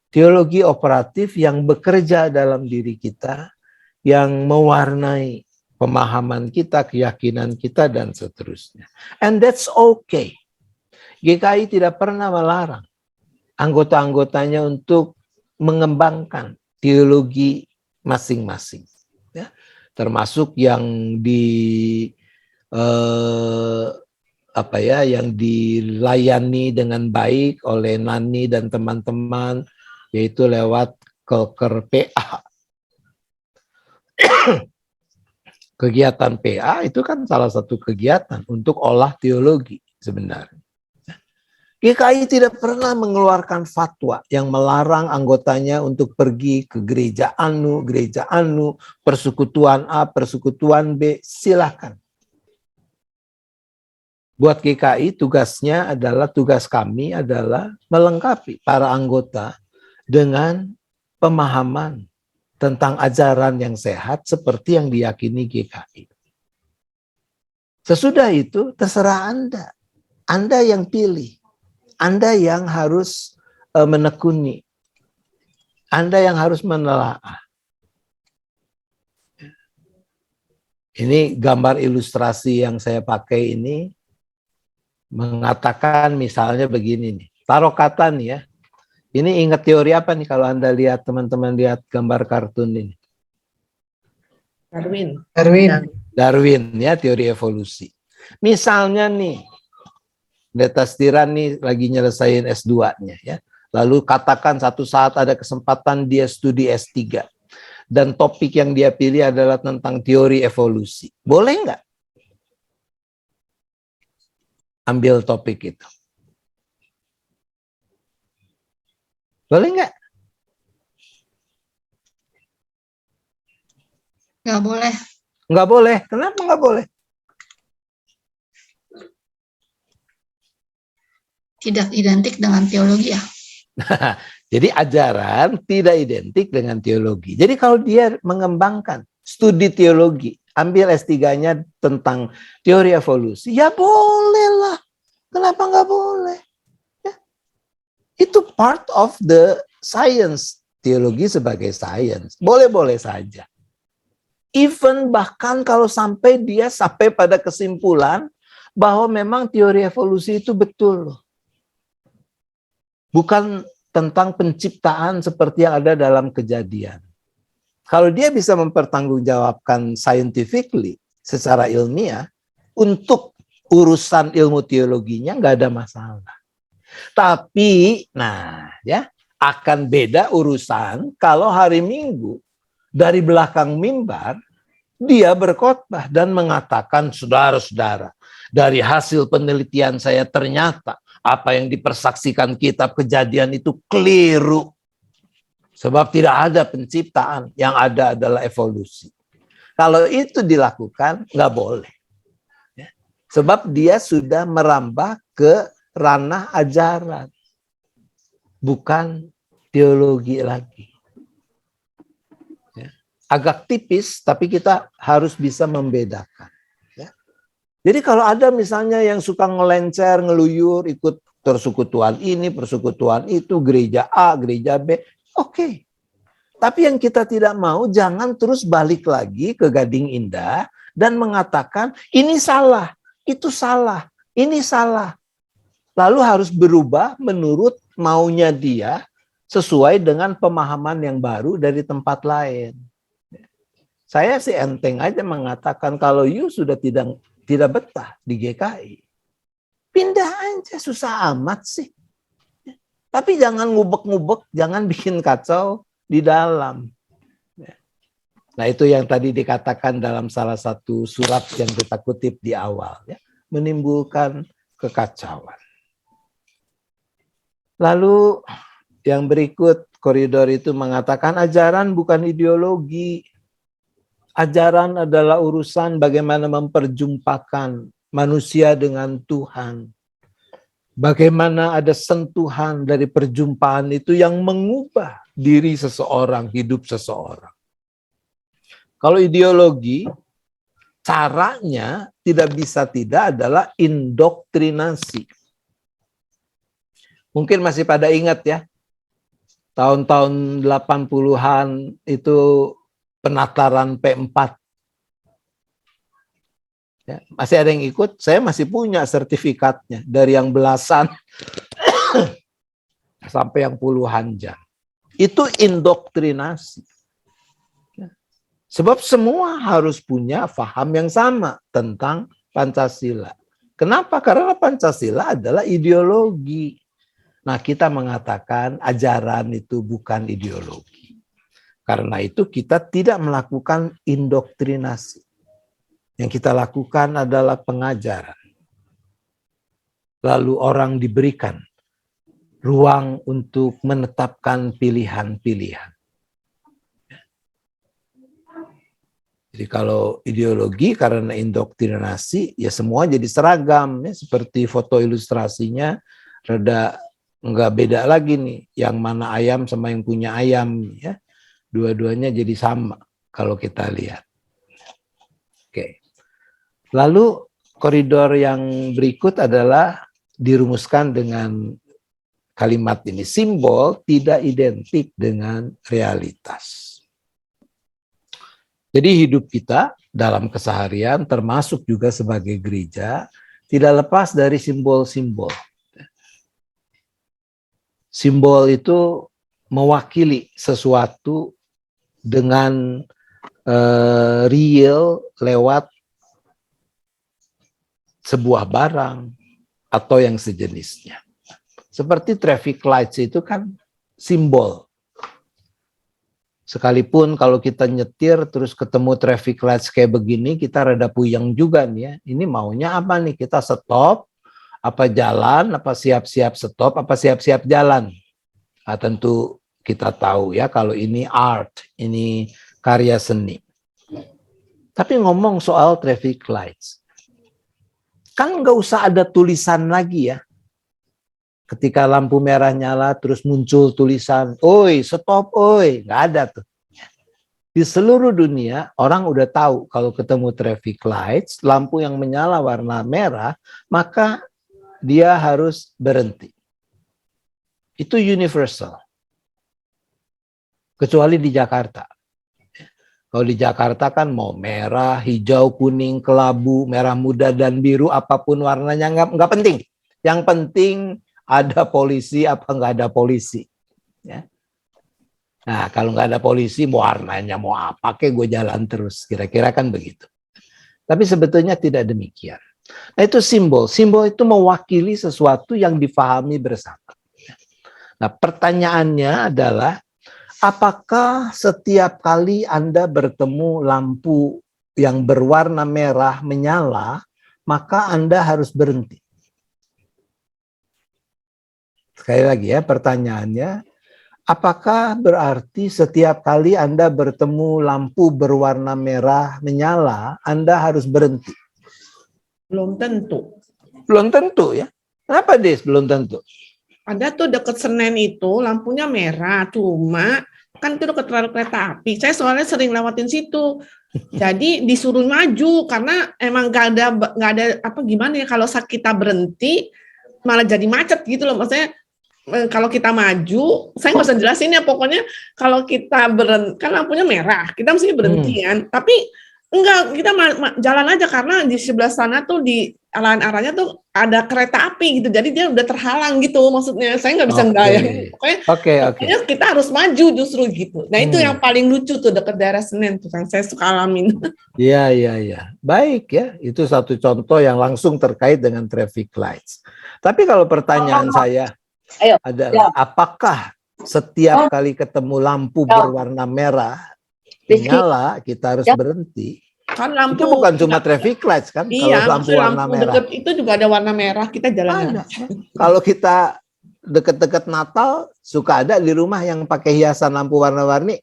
Teologi operatif yang bekerja dalam diri kita, yang mewarnai pemahaman kita, keyakinan kita, dan seterusnya. And that's okay. GKI tidak pernah melarang anggota-anggotanya untuk mengembangkan teologi masing-masing, ya. Termasuk yang yang dilayani dengan baik oleh Nani dan teman-teman, yaitu lewat Kelker PA. Kegiatan PA itu kan salah satu kegiatan untuk olah teologi sebenarnya. GKI tidak pernah mengeluarkan fatwa yang melarang anggotanya untuk pergi ke gereja anu, persekutuan A, persekutuan B, silakan. Buat GKI tugas kami adalah melengkapi para anggota dengan pemahaman tentang ajaran yang sehat seperti yang diyakini GKI. Sesudah itu terserah Anda. Anda yang pilih. Anda yang harus menekuni. Anda yang harus menelaah. Ini gambar ilustrasi yang saya pakai ini mengatakan misalnya begini nih. Taruh kata nih ya. Ini ingat teori apa nih kalau Anda lihat, teman-teman lihat gambar kartun ini? Darwin ya, teori evolusi. Misalnya nih, Detastiran nih lagi nyelesain S2-nya ya. Lalu katakan satu saat ada kesempatan dia studi S3. Dan topik yang dia pilih adalah tentang teori evolusi. Boleh nggak ambil topik itu? Boleh nggak? Nggak boleh. Nggak boleh. Kenapa nggak boleh? Tidak identik dengan teologi ya. Jadi ajaran tidak identik dengan teologi. Jadi kalau dia mengembangkan studi teologi, ambil S3-nya tentang teori evolusi, ya bolehlah. Kenapa nggak boleh? Ya. Itu part of the science. Teologi sebagai science. Boleh-boleh saja. Even bahkan kalau sampai dia sampai pada kesimpulan bahwa memang teori evolusi itu betul loh. Bukan tentang penciptaan seperti yang ada dalam Kejadian. Kalau dia bisa mempertanggungjawabkan scientifically, secara ilmiah, untuk urusan ilmu teologinya nggak ada masalah. Tapi, akan beda urusan kalau hari Minggu dari belakang mimbar dia berkhotbah dan mengatakan, saudara-saudara, dari hasil penelitian saya ternyata apa yang dipersaksikan kitab Kejadian itu keliru. Sebab tidak ada penciptaan, yang ada adalah evolusi. Kalau itu dilakukan, nggak boleh. Ya. Sebab dia sudah merambah ke ranah ajaran. Bukan teologi lagi. Ya. Agak tipis, tapi kita harus bisa membedakan. Jadi kalau ada misalnya yang suka ngelencer, ngeluyur, ikut persekutuan ini, persekutuan itu, gereja A, gereja B, oke. Tapi yang kita tidak mau, jangan terus balik lagi ke Gading Indah dan mengatakan ini salah, itu salah, ini salah. Lalu harus berubah menurut maunya dia sesuai dengan pemahaman yang baru dari tempat lain. Saya sih enteng aja mengatakan kalau you sudah tidak betah di GKI, pindah aja, susah amat sih. Tapi jangan ngubek-ngubek, jangan bikin kacau di dalam. Nah itu yang tadi dikatakan dalam salah satu surat yang kita kutip di awal, ya, menimbulkan kekacauan. Lalu yang berikut, koridor itu mengatakan ajaran bukan ideologi. Ajaran adalah urusan bagaimana memperjumpakan manusia dengan Tuhan. Bagaimana ada sentuhan dari perjumpaan itu yang mengubah diri seseorang, hidup seseorang. Kalau ideologi, caranya tidak bisa tidak adalah indoktrinasi. Mungkin masih pada ingat ya, tahun-tahun 80-an itu penataran P4. Ya, masih ada yang ikut, saya masih punya sertifikatnya. Dari yang belasan sampai yang puluhan jam. Itu indoktrinasi. Ya. Sebab semua harus punya paham yang sama tentang Pancasila. Kenapa? Karena Pancasila adalah ideologi. Nah, kita mengatakan ajaran itu bukan ideologi. Karena itu kita tidak melakukan indoktrinasi. Yang kita lakukan adalah pengajaran. Lalu orang diberikan ruang untuk menetapkan pilihan-pilihan. Jadi kalau ideologi karena indoktrinasi, ya semua jadi seragam, ya, seperti foto ilustrasinya, rada nggak beda lagi nih, yang mana ayam sama yang punya ayam, ya, dua-duanya jadi sama kalau kita lihat. Oke. Lalu koridor yang berikut adalah dirumuskan dengan kalimat ini, simbol tidak identik dengan realitas. Jadi hidup kita dalam keseharian termasuk juga sebagai gereja tidak lepas dari simbol-simbol. Simbol itu mewakili sesuatu dengan real lewat sebuah barang atau yang sejenisnya. Seperti traffic lights itu kan simbol. Sekalipun kalau kita nyetir terus ketemu traffic lights kayak begini, kita rada puyeng juga nih ya. Ini maunya apa nih? Kita stop, apa jalan, apa siap-siap stop, apa siap-siap jalan. Nah, tentu kita tahu ya kalau ini art, ini karya seni. Tapi ngomong soal traffic lights, kan nggak usah ada tulisan lagi ya. Ketika lampu merah nyala terus muncul tulisan, oi stop oi, nggak ada tuh. Di seluruh dunia orang udah tahu kalau ketemu traffic lights, lampu yang menyala warna merah, maka dia harus berhenti. Itu universal. Kecuali di Jakarta. Kalau di Jakarta kan mau merah, hijau, kuning, kelabu, merah muda dan biru, apapun warnanya nggak penting. Yang penting ada polisi apa nggak ada polisi, ya. Nah kalau nggak ada polisi, mau warnanya mau apa, kayak gue jalan terus, kira-kira kan begitu. Tapi sebetulnya tidak demikian. Nah itu simbol, simbol itu mewakili sesuatu yang difahami bersama. Nah pertanyaannya adalah, apakah setiap kali Anda bertemu lampu yang berwarna merah menyala, maka Anda harus berhenti? Sekali lagi ya pertanyaannya, apakah berarti setiap kali Anda bertemu lampu berwarna merah menyala, Anda harus berhenti? Belum tentu. Belum tentu ya. Kenapa Des belum tentu? Ada tuh deket Senen itu lampunya merah, cuma kan itu deket rel kereta api. Saya soalnya sering lewatin situ. Jadi disuruh maju karena emang nggak ada apa gimana ya, kalau kita berhenti malah jadi macet gitu loh. Maksudnya kalau kita maju, saya nggak usah jelasin ya, pokoknya kalau kita berhenti, kan lampunya merah, kita mesti berhentian. Tapi enggak, kita jalan aja karena di sebelah sana tuh di arahnya tuh ada kereta api gitu, jadi dia udah terhalang gitu. Maksudnya saya nggak bisa ngebayangin. Pokoknya kita harus maju justru gitu. Nah itu yang paling lucu tuh deket daerah Senen tuh yang saya suka alamin. Iya. Baik ya, itu satu contoh yang langsung terkait dengan traffic lights. Tapi kalau pertanyaan saya adalah, apakah setiap kali ketemu lampu berwarna merah menyala kita harus berhenti? Kan lampu itu bukan cuma traffic lights kan? Iya, kalau lampu warna merah itu juga ada warna merah, kita jalan. Kalau kita deket-deket Natal suka ada di rumah yang pakai hiasan lampu warna-warni.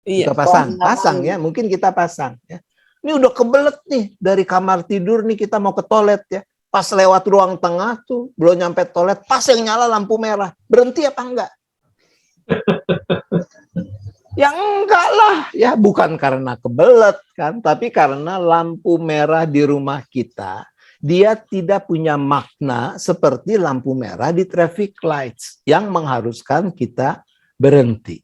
Iya, kita pasang ya, mungkin kita pasang ya. Ini udah kebelet nih dari kamar tidur nih, kita mau ke toilet ya. Pas lewat ruang tengah tuh, belum nyampe toilet, pas yang nyala lampu merah. Berhenti apa enggak? Ya enggak lah, ya bukan karena kebelet kan, tapi karena lampu merah di rumah kita, dia tidak punya makna seperti lampu merah di traffic lights yang mengharuskan kita berhenti.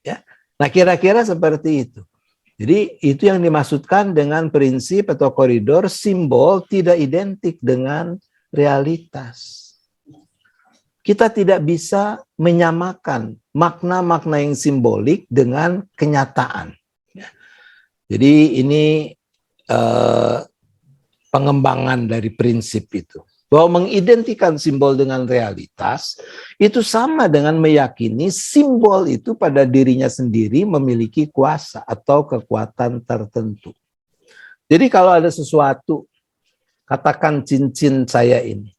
Ya. Nah, kira-kira seperti itu. Jadi itu yang dimaksudkan dengan prinsip atau koridor simbol tidak identik dengan realitas. Kita tidak bisa menyamakan makna-makna yang simbolik dengan kenyataan. Jadi ini pengembangan dari prinsip itu. Bahwa mengidentikan simbol dengan realitas itu sama dengan meyakini simbol itu pada dirinya sendiri memiliki kuasa atau kekuatan tertentu. Jadi kalau ada sesuatu, katakan cincin saya ini,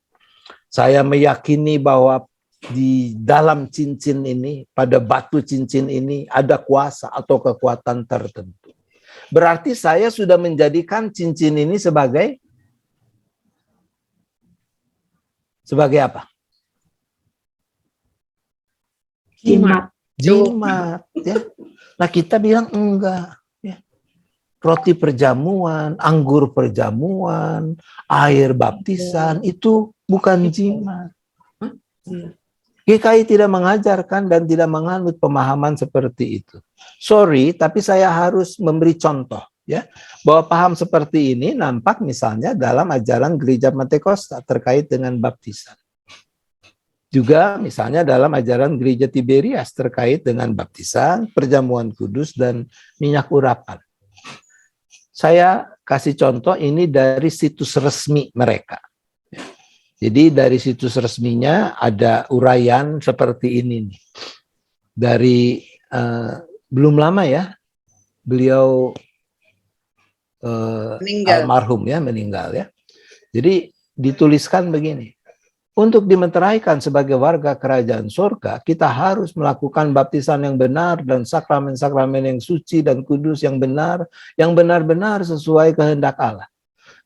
saya meyakini bahwa di dalam cincin ini, pada batu cincin ini ada kuasa atau kekuatan tertentu. Berarti saya sudah menjadikan cincin ini sebagai apa? Jimat. Jimat, ya. Nah, kita bilang enggak, ya. Roti perjamuan, anggur perjamuan, air baptisan itu bukan jimat. GKI tidak mengajarkan dan tidak menganut pemahaman seperti itu. Sorry, tapi saya harus memberi contoh, ya, bahwa paham seperti ini nampak misalnya dalam ajaran gereja Pentakosta terkait dengan baptisan. Juga misalnya dalam ajaran gereja Tiberias terkait dengan baptisan, perjamuan kudus, dan minyak urapan. Saya kasih contoh ini dari situs resmi mereka. Jadi dari situs resminya ada uraian seperti ini nih. Dari belum lama ya, beliau almarhum ya, meninggal ya. Jadi dituliskan begini. Untuk dimeteraikan sebagai warga kerajaan surga, kita harus melakukan baptisan yang benar dan sakramen-sakramen yang suci dan kudus yang benar-benar sesuai kehendak Allah.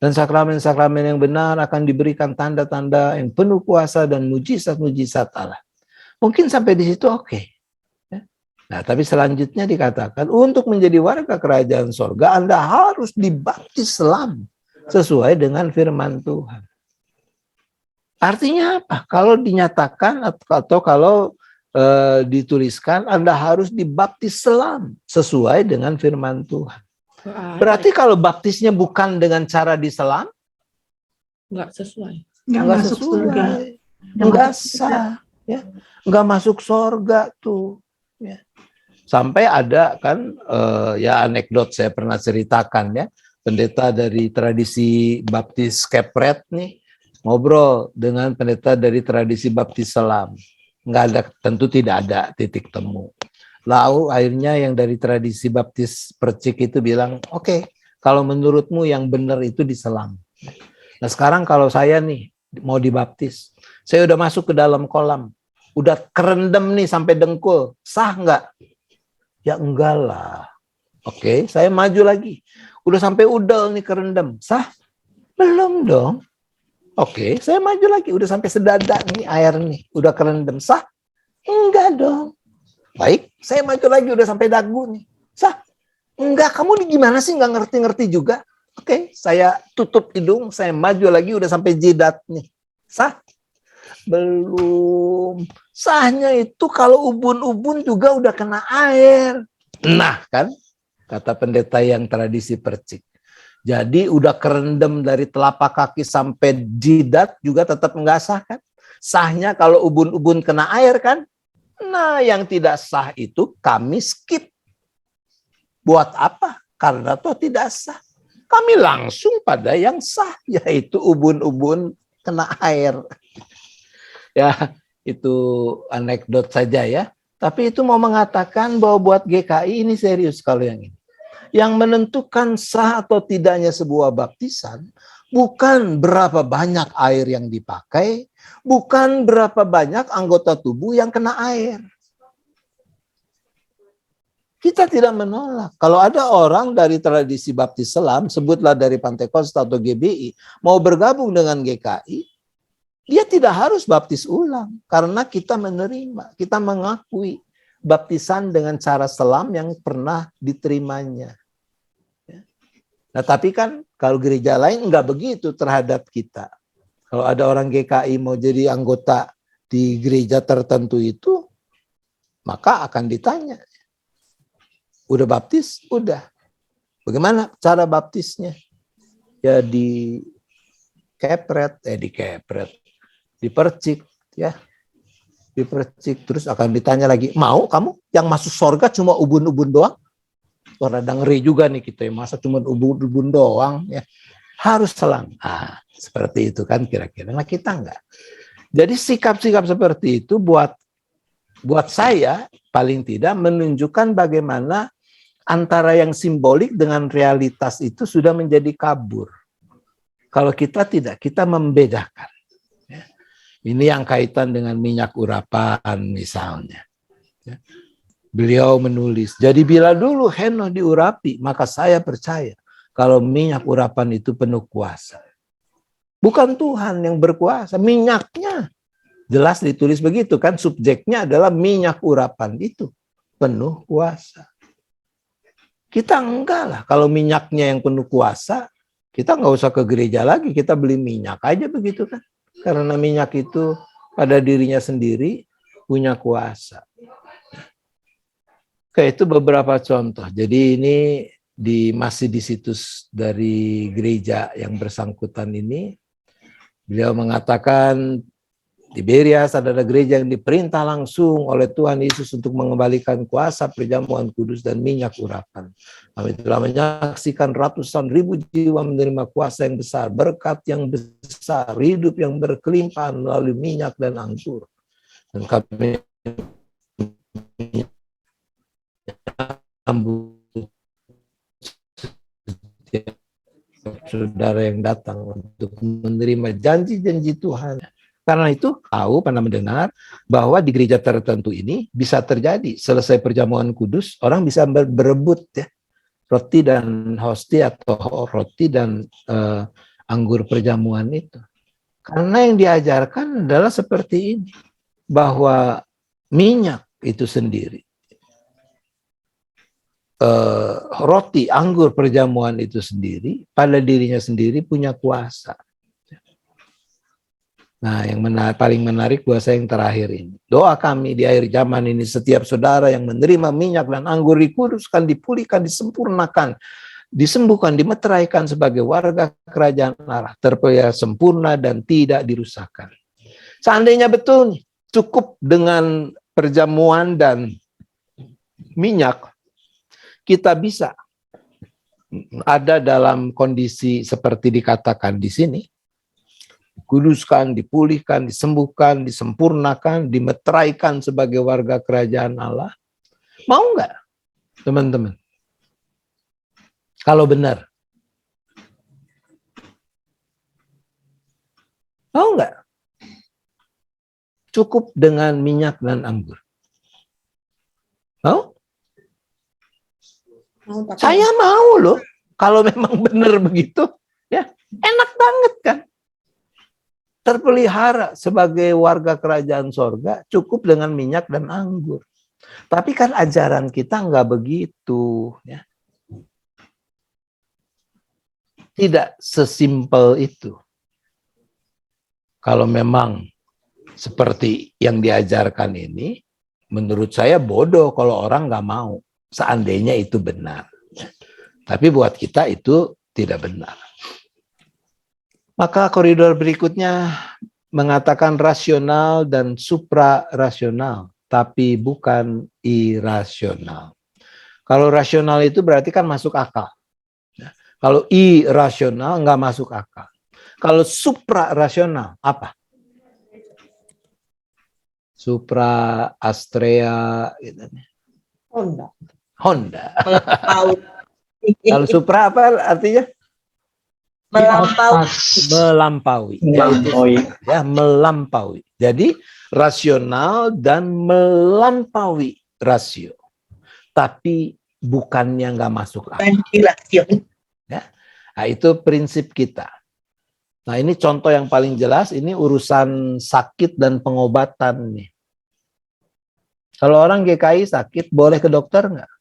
Dan sakramen-sakramen yang benar akan diberikan tanda-tanda yang penuh kuasa dan mujizat-mujizat Allah. Mungkin sampai di situ oke. Nah, tapi selanjutnya dikatakan, untuk menjadi warga kerajaan surga, Anda harus dibaptis selam sesuai dengan firman Tuhan. Artinya apa? Kalau dinyatakan atau kalau dituliskan Anda harus dibaptis selam sesuai dengan firman Tuhan. Berarti kalau baptisnya bukan dengan cara diselam, Nggak sesuai. nggak sesuai, nggak sah, ya, nggak masuk surga tuh. Ya. Sampai ada kan ya anekdot saya pernah ceritakan ya, pendeta dari tradisi baptis Kepret nih ngobrol dengan pendeta dari tradisi baptis selam. Nggak ada, tentu tidak ada titik temu. Lalu akhirnya yang dari tradisi baptis Percik itu bilang, oke, kalau menurutmu yang benar itu diselam. Nah sekarang kalau saya nih mau dibaptis, saya udah masuk ke dalam kolam, udah kerendam nih sampai dengkul, sah nggak? Ya enggak lah. Oke, saya maju lagi, udah sampai udel nih kerendam, sah? Belum dong. Oke, saya maju lagi, udah sampai sedada nih air nih, udah kerendam, sah? Enggak dong. Baik, saya maju lagi, udah sampai dagu nih, sah? Enggak, kamu nih gimana sih, nggak ngerti-ngerti juga? Oke, saya tutup hidung, saya maju lagi, udah sampai jidat nih, sah? Belum. Sahnya itu kalau ubun-ubun juga udah kena air. Nah kan, kata pendeta yang tradisi Percik. Jadi udah kerendam dari telapak kaki sampai jidat juga tetap enggak sah kan? Sahnya kalau ubun-ubun kena air kan? Nah yang tidak sah itu kami skip. Buat apa? Karena toh tidak sah. Kami langsung pada yang sah, yaitu ubun-ubun kena air. Ya itu anekdot saja ya. Tapi itu mau mengatakan bahwa buat GKI ini serius kalau yang ini. Yang menentukan sah atau tidaknya sebuah baptisan bukan berapa banyak air yang dipakai, bukan berapa banyak anggota tubuh yang kena air. Kita tidak menolak. Kalau ada orang dari tradisi baptis selam, sebutlah dari Pentakosta atau GBI, mau bergabung dengan GKI, dia tidak harus baptis ulang. Karena kita menerima, kita mengakui baptisan dengan cara selam yang pernah diterimanya. Nah, tapi kan kalau gereja lain enggak begitu terhadap kita. Kalau ada orang GKI mau jadi anggota di gereja tertentu itu, maka akan ditanya. Udah baptis? Udah. Bagaimana cara baptisnya? Ya di Kepret, dipercik, ya. Dipercik, terus akan ditanya lagi, mau kamu yang masuk surga cuma ubun-ubun doang? Wah, rada ngeri juga nih kita, masa cuma ubun-ubun doang ya. Harus selam. Ah, seperti itu kan kira-kira. Nah, kita enggak. Jadi sikap-sikap seperti itu buat saya paling tidak menunjukkan bagaimana antara yang simbolik dengan realitas itu sudah menjadi kabur. Kalau kita tidak, kita membedakan. Ini yang kaitan dengan minyak urapan misalnya. Ya. Beliau menulis, jadi bila dulu Henokh diurapi, maka saya percaya kalau minyak urapan itu penuh kuasa. Bukan Tuhan yang berkuasa, minyaknya. Jelas ditulis begitu kan, subjeknya adalah minyak urapan itu penuh kuasa. Kita enggak lah, kalau minyaknya yang penuh kuasa, kita nggak usah ke gereja lagi, kita beli minyak aja begitu kan. Karena minyak itu pada dirinya sendiri punya kuasa. Oke, itu beberapa contoh. Jadi ini masih di situs dari gereja yang bersangkutan ini. Beliau mengatakan Tiberias adalah gereja yang diperintah langsung oleh Tuhan Yesus untuk mengembalikan kuasa perjamuan kudus dan minyak urapan. Kami telah menyaksikan ratusan ribu jiwa menerima kuasa yang besar, berkat yang besar, hidup yang berkelimpahan melalui minyak dan anggur. Dan kami saudara yang datang untuk menerima janji-janji Tuhan. Karena itu tahu, pernah mendengar bahwa di gereja tertentu ini bisa terjadi selesai perjamuan kudus, orang bisa berebut ya roti dan hosti atau roti dan anggur perjamuan itu. Karena yang diajarkan adalah seperti ini, bahwa minyak itu sendiri, roti, anggur perjamuan itu sendiri pada dirinya sendiri punya kuasa. Nah, yang paling menarik buat saya yang terakhir ini. Doa kami di akhir zaman ini, setiap saudara yang menerima minyak dan anggur dikuduskan, dipulihkan, disempurnakan, disembuhkan, dimeteraikan sebagai warga kerajaan Allah, terpelihara sempurna dan tidak dirusakkan. Seandainya betul cukup dengan perjamuan dan minyak, kita bisa ada dalam kondisi seperti dikatakan di sini, dikuduskan, dipulihkan, disembuhkan, disempurnakan, dimeteraikan sebagai warga kerajaan Allah. Mau nggak, teman-teman? Kalau benar. Mau nggak? Cukup dengan minyak dan anggur. Mau? Saya mau loh. Kalau memang benar begitu, ya enak banget kan? Terpelihara sebagai warga kerajaan sorga cukup dengan minyak dan anggur. Tapi kan ajaran kita nggak begitu. Ya. Tidak sesimpel itu. Kalau memang seperti yang diajarkan ini, menurut saya bodoh kalau orang nggak mau. Seandainya itu benar. Tapi buat kita itu tidak benar. Maka koridor berikutnya mengatakan rasional dan suprarasional, tapi bukan irasional. Kalau rasional itu berarti kan masuk akal. Kalau irasional nggak masuk akal. Kalau suprarasional apa? Supra, Astrea, gitu. Honda. Kalau supra apa artinya? Melampaui. Ya, melampaui. Jadi rasional dan melampaui rasio. Tapi bukannya nggak masuk akal. Ya. Nah, itu prinsip kita. Nah, ini contoh yang paling jelas, ini urusan sakit dan pengobatan nih. Kalau orang GKI sakit, boleh ke dokter nggak?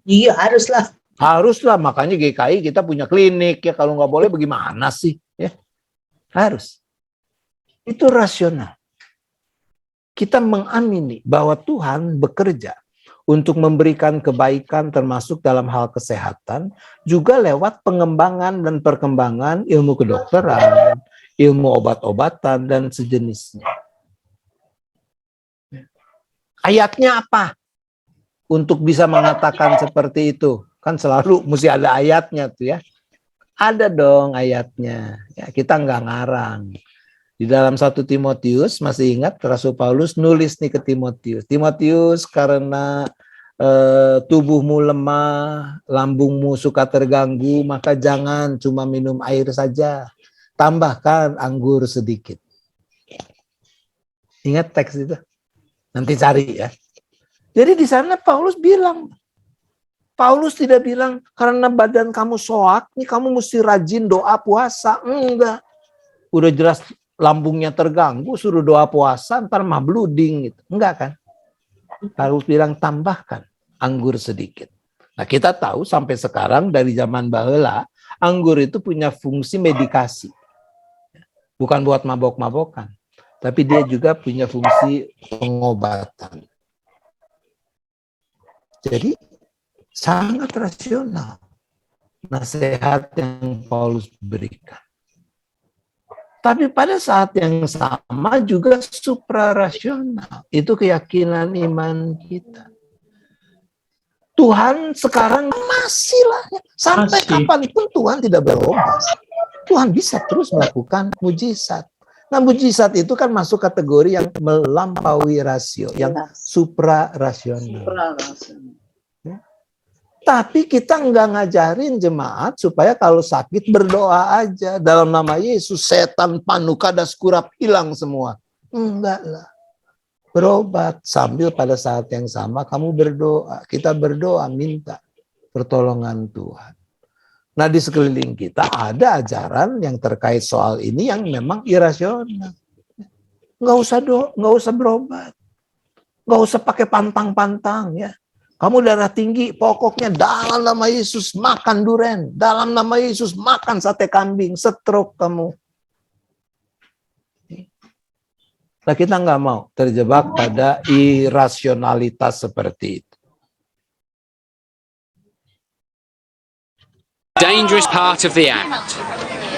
Iya, haruslah. Haruslah, makanya GKI kita punya klinik ya. Kalau nggak boleh bagaimana sih? Ya, harus. Itu rasional. Kita mengamini bahwa Tuhan bekerja untuk memberikan kebaikan termasuk dalam hal kesehatan, juga lewat pengembangan dan perkembangan ilmu kedokteran, ilmu obat-obatan, dan sejenisnya. Ayatnya apa? Untuk bisa mengatakan seperti itu. Kan selalu mesti ada ayatnya tuh ya. Ada dong ayatnya. Ya, kita nggak ngarang. Di dalam 1 Timotius, masih ingat Rasul Paulus nulis nih ke Timotius. Timotius, karena tubuhmu lemah, lambungmu suka terganggu, maka jangan cuma minum air saja. Tambahkan anggur sedikit. Ingat teks itu? Nanti cari ya. Jadi di sana Paulus tidak bilang karena badan kamu soak, nih kamu mesti rajin doa puasa. Enggak. Udah jelas lambungnya terganggu, suruh doa puasa, ntar mah blooding gitu. Enggak kan? Paulus bilang tambahkan anggur sedikit. Nah kita tahu sampai sekarang dari zaman baheula, anggur itu punya fungsi medikasi. Bukan buat mabok-mabokan. Tapi dia juga punya fungsi pengobatan. Jadi sangat rasional nasihat yang Paulus berikan. Tapi pada saat yang sama juga suprarasional. Itu keyakinan iman kita. Tuhan sekarang masih lah. Sampai kapanpun Tuhan tidak berubah. Tuhan bisa terus melakukan mujizat. Nah, mujizat itu kan masuk kategori yang melampaui rasio, yang suprarasional. Tapi kita nggak ngajarin jemaat supaya kalau sakit berdoa aja. Dalam nama Yesus, setan, panuka, das kurap hilang semua. Enggak lah. Berobat sambil pada saat yang sama kamu berdoa. Kita berdoa minta pertolongan Tuhan. Nah di sekeliling kita ada ajaran yang terkait soal ini yang memang irasional. Nggak usah berobat. Nggak usah pakai pantang-pantang ya. Kamu darah tinggi, pokoknya dalam nama Yesus makan duren. Dalam nama Yesus makan sate kambing, stroke kamu. Nah kita nggak mau terjebak pada irasionalitas seperti itu. Dangerous part of the act.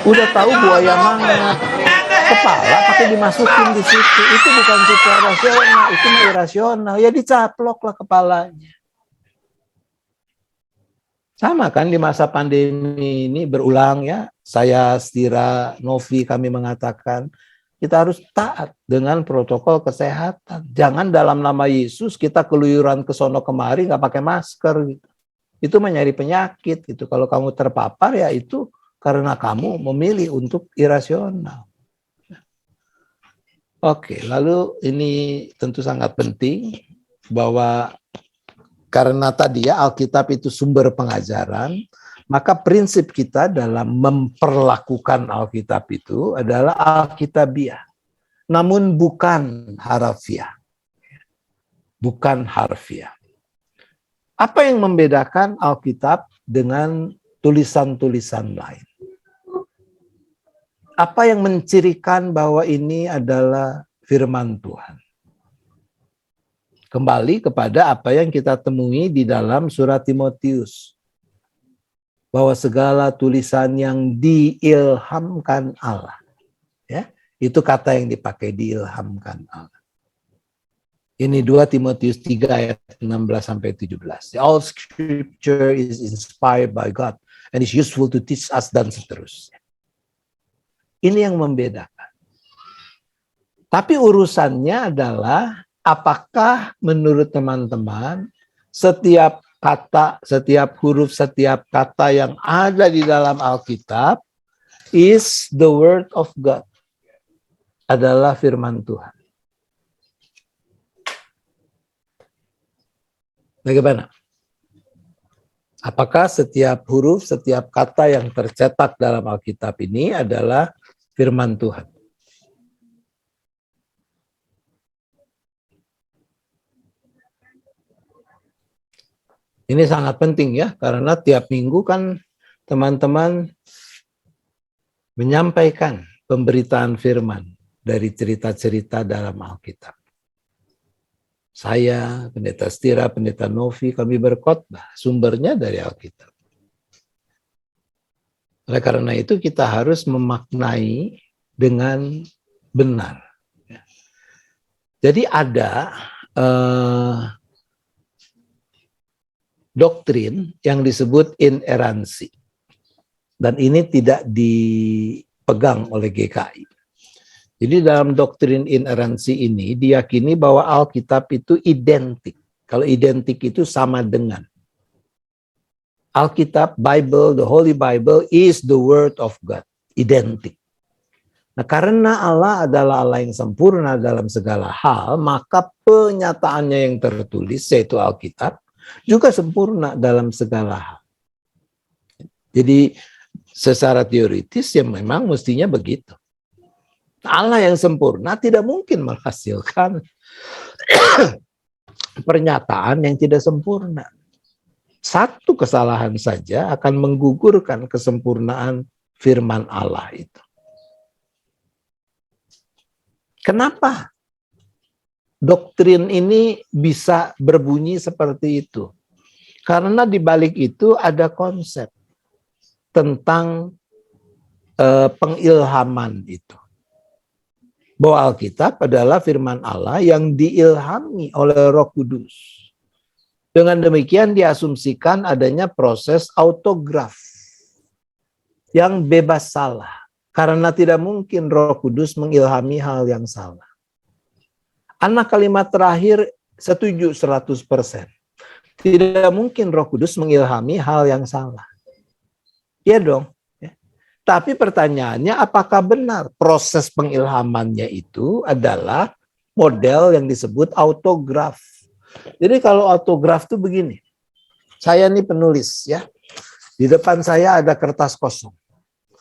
Udah tahu buaya mangat, kepala pakai dimasukin di situ. Itu bukan suprarasional, itu irasional. Ya dicaplok lah kepalanya. Sama kan di masa pandemi ini berulang ya. Saya, Stira, Novi kami mengatakan kita harus taat dengan protokol kesehatan. Jangan dalam nama Yesus kita keluyuran ke sono kemari nggak pakai masker gitu. Itu mencari penyakit gitu. Kalau kamu terpapar ya itu karena kamu memilih untuk irasional. Oke, lalu ini tentu sangat penting bahwa karena tadi ya Alkitab itu sumber pengajaran, maka prinsip kita dalam memperlakukan Alkitab itu adalah Alkitabiah. Namun bukan harafiah. Bukan harfiah. Apa yang membedakan Alkitab dengan tulisan-tulisan lain? Apa yang mencirikan bahwa ini adalah firman Tuhan? Kembali kepada apa yang kita temui di dalam surat Timotius. Bahwa segala tulisan yang diilhamkan Allah. Ya, itu kata yang dipakai, diilhamkan Allah. Ini 2 Timotius 3 ayat 16-17. All scripture is inspired by God and is useful to teach us dan seterusnya. Ini yang membedakan. Tapi urusannya adalah apakah menurut teman-teman setiap kata, setiap huruf, setiap kata yang ada di dalam Alkitab is the word of God. Adalah firman Tuhan. Bagaimana? Apakah setiap huruf, setiap kata yang tercetak dalam Alkitab ini adalah firman Tuhan? Ini sangat penting ya, karena tiap minggu kan teman-teman menyampaikan pemberitaan firman dari cerita-cerita dalam Alkitab. Saya, Pendeta Stira, Pendeta Novi, kami berkhotbah, sumbernya dari Alkitab. Oleh karena itu kita harus memaknai dengan benar. Jadi ada doktrin yang disebut inerransi. Dan ini tidak dipegang oleh GKI. Jadi dalam doktrin inerransi ini diyakini bahwa Alkitab itu identik. Kalau identik itu sama dengan. Alkitab, Bible, the Holy Bible is the word of God. Identik. Nah, karena Allah adalah Allah yang sempurna dalam segala hal, maka penyataannya yang tertulis, yaitu Alkitab, juga sempurna dalam segala hal. Jadi, secara teoritis ya memang mestinya begitu. Allah yang sempurna tidak mungkin menghasilkan pernyataan yang tidak sempurna. Satu kesalahan saja akan menggugurkan kesempurnaan firman Allah itu. Kenapa doktrin ini bisa berbunyi seperti itu? Karena di balik itu ada konsep tentang pengilhaman itu. Bahwa Alkitab adalah firman Allah yang diilhami oleh Roh Kudus. Dengan demikian diasumsikan adanya proses autograf yang bebas salah. Karena tidak mungkin Roh Kudus mengilhami hal yang salah. Anak kalimat terakhir setuju 100%. Tidak mungkin Roh Kudus mengilhami hal yang salah. Iya dong. Tapi pertanyaannya, apakah benar proses pengilhamannya itu adalah model yang disebut autograf? Jadi kalau autograf itu begini, saya nih penulis ya, di depan saya ada kertas kosong,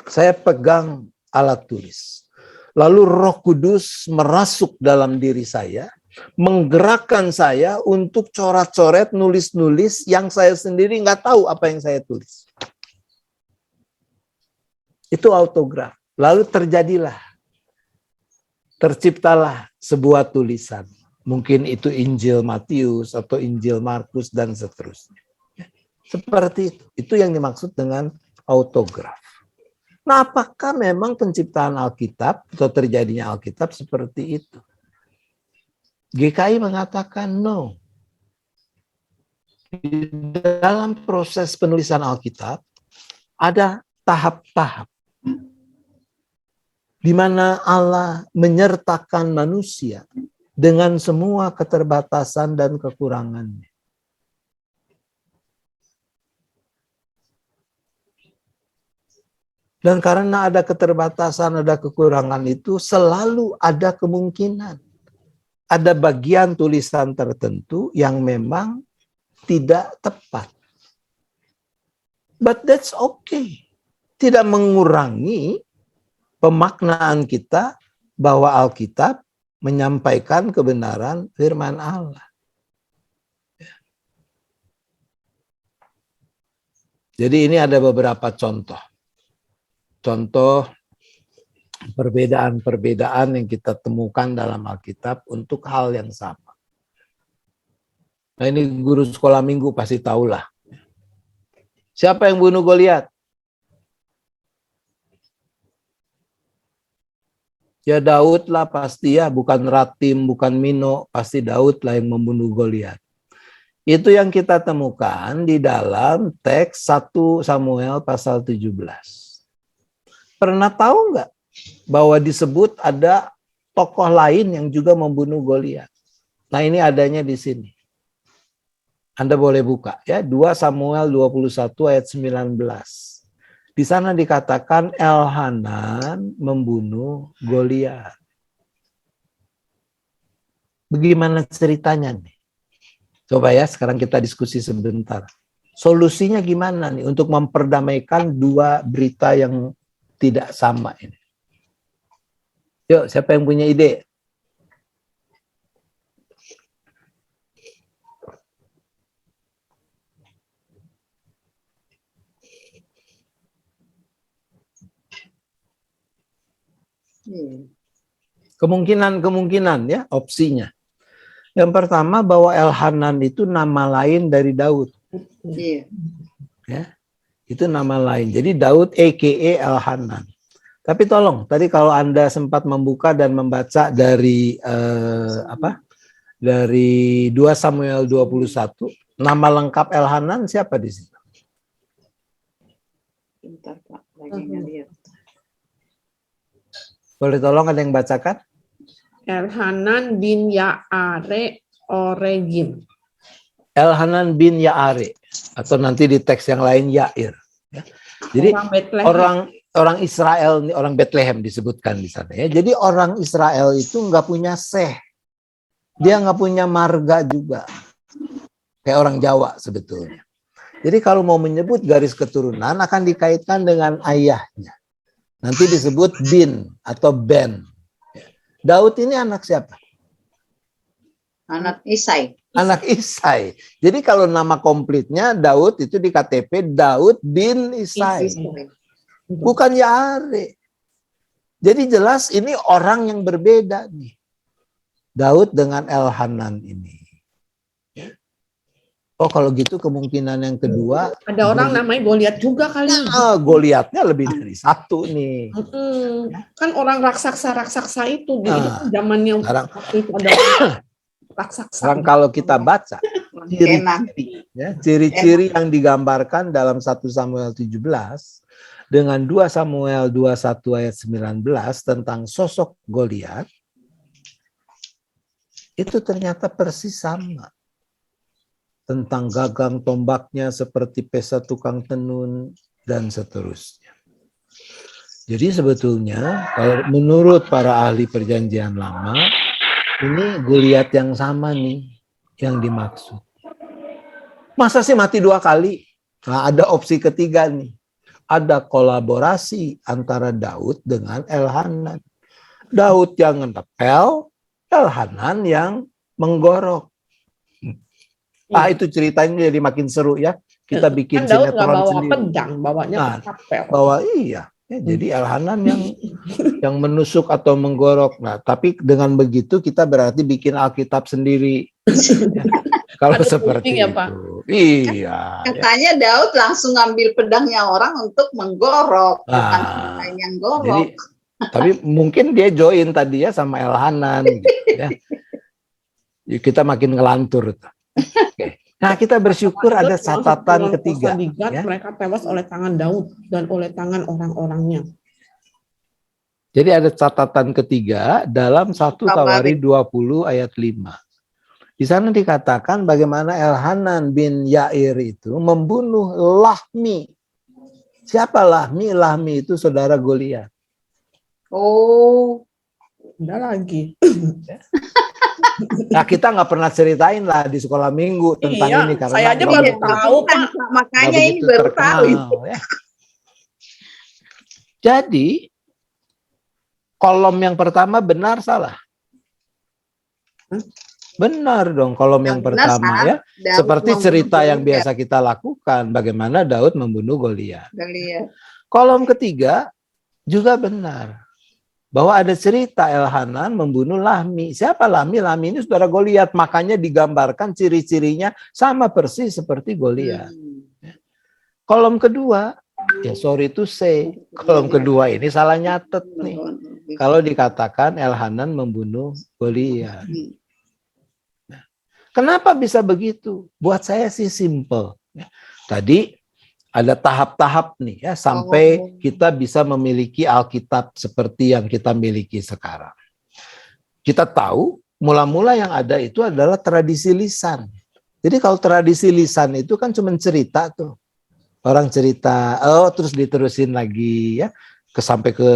saya pegang alat tulis, lalu Roh Kudus merasuk dalam diri saya, menggerakkan saya untuk coret-coret, nulis-nulis yang saya sendiri nggak tahu apa yang saya tulis. Itu autograf. Lalu terciptalah sebuah tulisan. Mungkin itu Injil Matius atau Injil Markus dan seterusnya. Seperti itu. Itu yang dimaksud dengan autograf. Nah, apakah memang penciptaan Alkitab atau terjadinya Alkitab seperti itu? GKI mengatakan no. Di dalam proses penulisan Alkitab ada tahap-tahap di mana Allah menyertakan manusia dengan semua keterbatasan dan kekurangannya. Dan karena ada keterbatasan, ada kekurangan itu, selalu ada kemungkinan. Ada bagian tulisan tertentu yang memang tidak tepat. But that's okay. Tidak mengurangi pemaknaan kita bahwa Alkitab menyampaikan kebenaran firman Allah. Jadi ini ada beberapa contoh. Contoh perbedaan-perbedaan yang kita temukan dalam Alkitab untuk hal yang sama. Nah, ini guru sekolah minggu pasti tahulah. Siapa yang bunuh Goliat? Ya Daud lah pasti ya, bukan Ratim, bukan Mino, pasti Daud lah yang membunuh Goliat. Itu yang kita temukan di dalam teks 1 Samuel pasal 17. Pernah tahu nggak bahwa disebut ada tokoh lain yang juga membunuh Goliat? Nah, ini adanya di sini. Anda boleh buka ya, 2 Samuel 21 ayat 19. Di sana dikatakan Elhanan membunuh Goliat. Bagaimana ceritanya nih? Coba ya, sekarang kita diskusi sebentar. Solusinya gimana nih untuk memperdamaikan dua berita yang tidak sama ini? Yuk, siapa yang punya ide? Kemungkinan ya, opsinya. Yang pertama bahwa Elhanan itu nama lain dari Daud. Iya. Ya, itu nama lain. Jadi Daud a.k.a. Elhanan. Tapi tolong, tadi kalau Anda sempat membuka dan membaca dari dari 2 Samuel 21, nama lengkap Elhanan siapa di situ? Bentar Pak, lagi ngeliat. Boleh tolong ada yang bacakan? Elhanan bin Ya'are Oregim. Elhanan bin Ya'are, atau nanti di teks yang lain Yair. Ya. Jadi Bethlehem. orang Israel, orang Bethlehem disebutkan di sana ya. Jadi orang Israel itu nggak punya seh, dia nggak punya marga juga, kayak orang Jawa sebetulnya. Jadi kalau mau menyebut garis keturunan akan dikaitkan dengan ayahnya. Nanti disebut bin atau ben. Daud ini anak siapa? Anak Isai. Anak Isai. Jadi kalau nama komplitnya Daud itu di KTP Daud bin Isai. Bukan Yare. Jadi jelas ini orang yang berbeda nih. Daud dengan Elhanan ini. Oh kalau gitu kemungkinan yang kedua. Ada orang namanya Goliat juga kali. Goliatnya lebih dari satu nih. Kan orang raksasa itu. Itu kan zamannya waktu itu ada raksasa. Sekarang kalau kita baca ciri-ciri yang digambarkan dalam 1 Samuel 17 dengan 2 Samuel 21 ayat 19 tentang sosok Goliat itu ternyata persis sama. Tentang gagang tombaknya seperti pesa tukang tenun dan seterusnya. Jadi sebetulnya kalau menurut para ahli perjanjian lama ini Goliat yang sama nih yang dimaksud. Masa sih mati 2 kali? Nah, ada opsi ketiga nih. Ada kolaborasi antara Daud dengan Elhanan. Daud yang ngepel, Elhanan yang menggorok. Itu ceritanya jadi makin seru ya. Kita bikin kan Daud nggak sinetron bawa sendiri. pedang, bawanya kapel. Jadi Elhanan yang menusuk atau menggorok. Nah, tapi dengan begitu kita berarti bikin Alkitab sendiri. Kalau Ada seperti ya, itu. Pak? Iya. Katanya Daud langsung ngambil pedangnya orang untuk menggorok, bukan orang yang gorok. Tapi mungkin dia join tadi ya sama Elhanan gitu ya. Kita makin ngelantur. Oke. Nah, kita bersyukur ada catatan ketiga. Ya. Mereka tewas oleh tangan Daud dan oleh tangan orang-orangnya. Jadi ada catatan ketiga dalam 1 Tawarik 20 ayat 5. Di sana dikatakan bagaimana Elhanan bin Yair itu membunuh Lahmi. Siapa Lahmi? Lahmi itu saudara Goliat. Oh, udah lagi. Nah, kita nggak pernah ceritain lah di sekolah minggu tentang ini karena saya aja baru tahu, Pak. Makanya ini baru tahu. Ya. Jadi kolom yang pertama benar salah? Benar dong kolom yang pertama ya. Seperti cerita yang biasa kita lakukan bagaimana Daud membunuh Goliat. Kolom ketiga juga benar. Bahwa ada cerita Elhanan membunuh Lahmi. Siapa Lahmi? Lahmi ini saudara Goliat. Makanya digambarkan ciri-cirinya sama persis seperti Goliat. Kolom kedua, ya sorry to say, kolom kedua ini salah nyatet nih. Kalau dikatakan Elhanan membunuh Goliat. Nah, kenapa bisa begitu? Buat saya sih simple. Tadi ada tahap-tahap nih ya sampai kita bisa memiliki Alkitab seperti yang kita miliki sekarang. Kita tahu mula-mula yang ada itu adalah tradisi lisan. Jadi kalau tradisi lisan itu kan cuma cerita tuh. Orang cerita, terus diterusin lagi ya sampai ke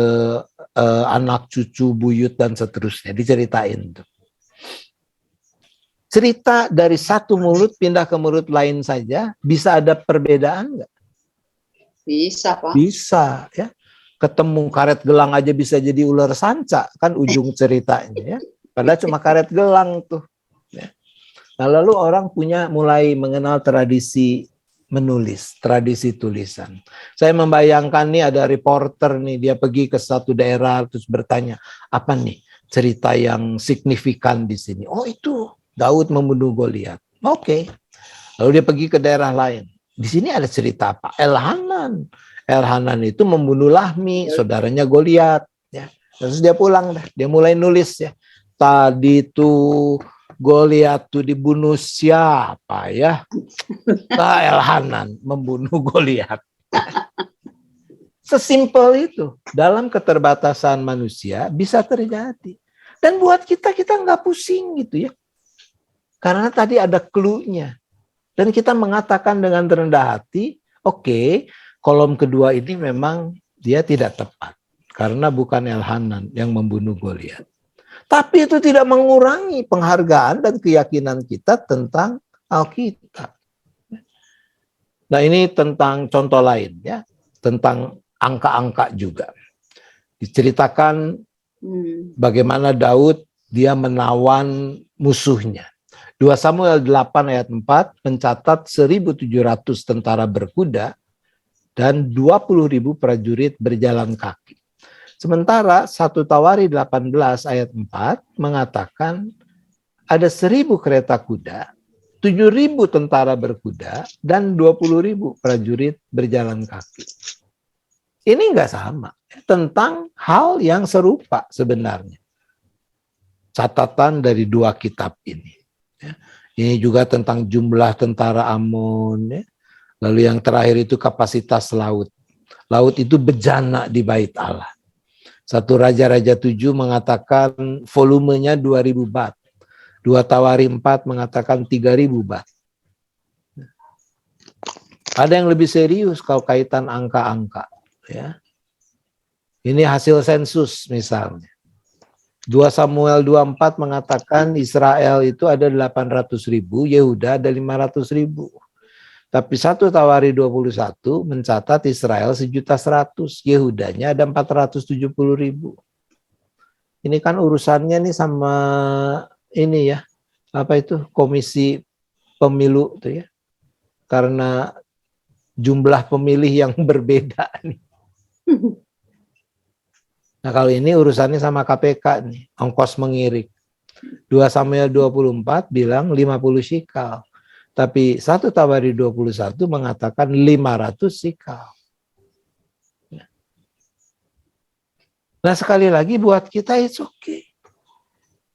anak cucu buyut dan seterusnya diceritain tuh. Cerita dari satu mulut pindah ke mulut lain saja bisa ada perbedaan nggak? Bisa, Pak. Bisa, ya. Ketemu karet gelang aja bisa jadi ular sanca, kan ujung ceritanya, ya. Padahal cuma karet gelang tuh. Ya. Nah, lalu orang mulai mengenal tradisi menulis, tradisi tulisan. Saya membayangkan nih ada reporter nih, dia pergi ke satu daerah terus bertanya, apa nih cerita yang signifikan di sini? Oh itu Daud membunuh Goliat. Oke. Lalu dia pergi ke daerah lain. Di sini ada cerita apa? Elhanan. Elhanan itu membunuh Lahmi, saudaranya Goliat. Ya. Terus dia pulang, dia mulai nulis ya. Tadi tuh Goliat tuh dibunuh siapa ya? Nah, Elhanan membunuh Goliat. Sesimpel itu. Dalam keterbatasan manusia bisa terjadi. Dan buat kita nggak pusing gitu ya. Karena tadi ada clue-nya. Dan kita mengatakan dengan rendah hati, oke, kolom kedua ini memang dia tidak tepat. Karena bukan Elhanan yang membunuh Goliat. Tapi itu tidak mengurangi penghargaan dan keyakinan kita tentang Alkitab. Nah, ini tentang contoh lain ya, tentang angka-angka juga. Diceritakan bagaimana Daud dia menawan musuhnya. 2 Samuel 8 ayat 4 mencatat 1.700 tentara berkuda dan 20.000 prajurit berjalan kaki. Sementara 1 Tawari 18 ayat 4 mengatakan ada 1.000 kereta kuda, 7.000 tentara berkuda, dan 20.000 prajurit berjalan kaki. Ini enggak sama. Tentang hal yang serupa sebenarnya. Catatan dari 2 kitab ini. Ini juga tentang jumlah tentara Amon. Lalu yang terakhir itu kapasitas laut. Laut itu bejana di bait Allah. 1 Raja-Raja 7 mengatakan volumenya 2.000 bat. 2 Tawari 4 mengatakan 3.000 bat. Ada yang lebih serius kalau kaitan angka-angka. Ya. Ini hasil sensus misalnya. 2 Samuel 24 mengatakan Israel itu ada 800.000, Yehuda ada 500.000. Tapi 1 Tawari 21 mencatat Israel 1.100.000, Yehudanya ada 470.000. Ini kan urusannya nih sama ini ya, apa itu komisi pemilu tuh ya. Karena jumlah pemilih yang berbeda nih. Nah kalau ini urusannya sama KPK nih, ongkos mengirik. 2 Samuel 24 bilang 50 sikal. Tapi 1 Tawari 21 mengatakan 500 sikal. Nah sekali lagi buat kita it's okay.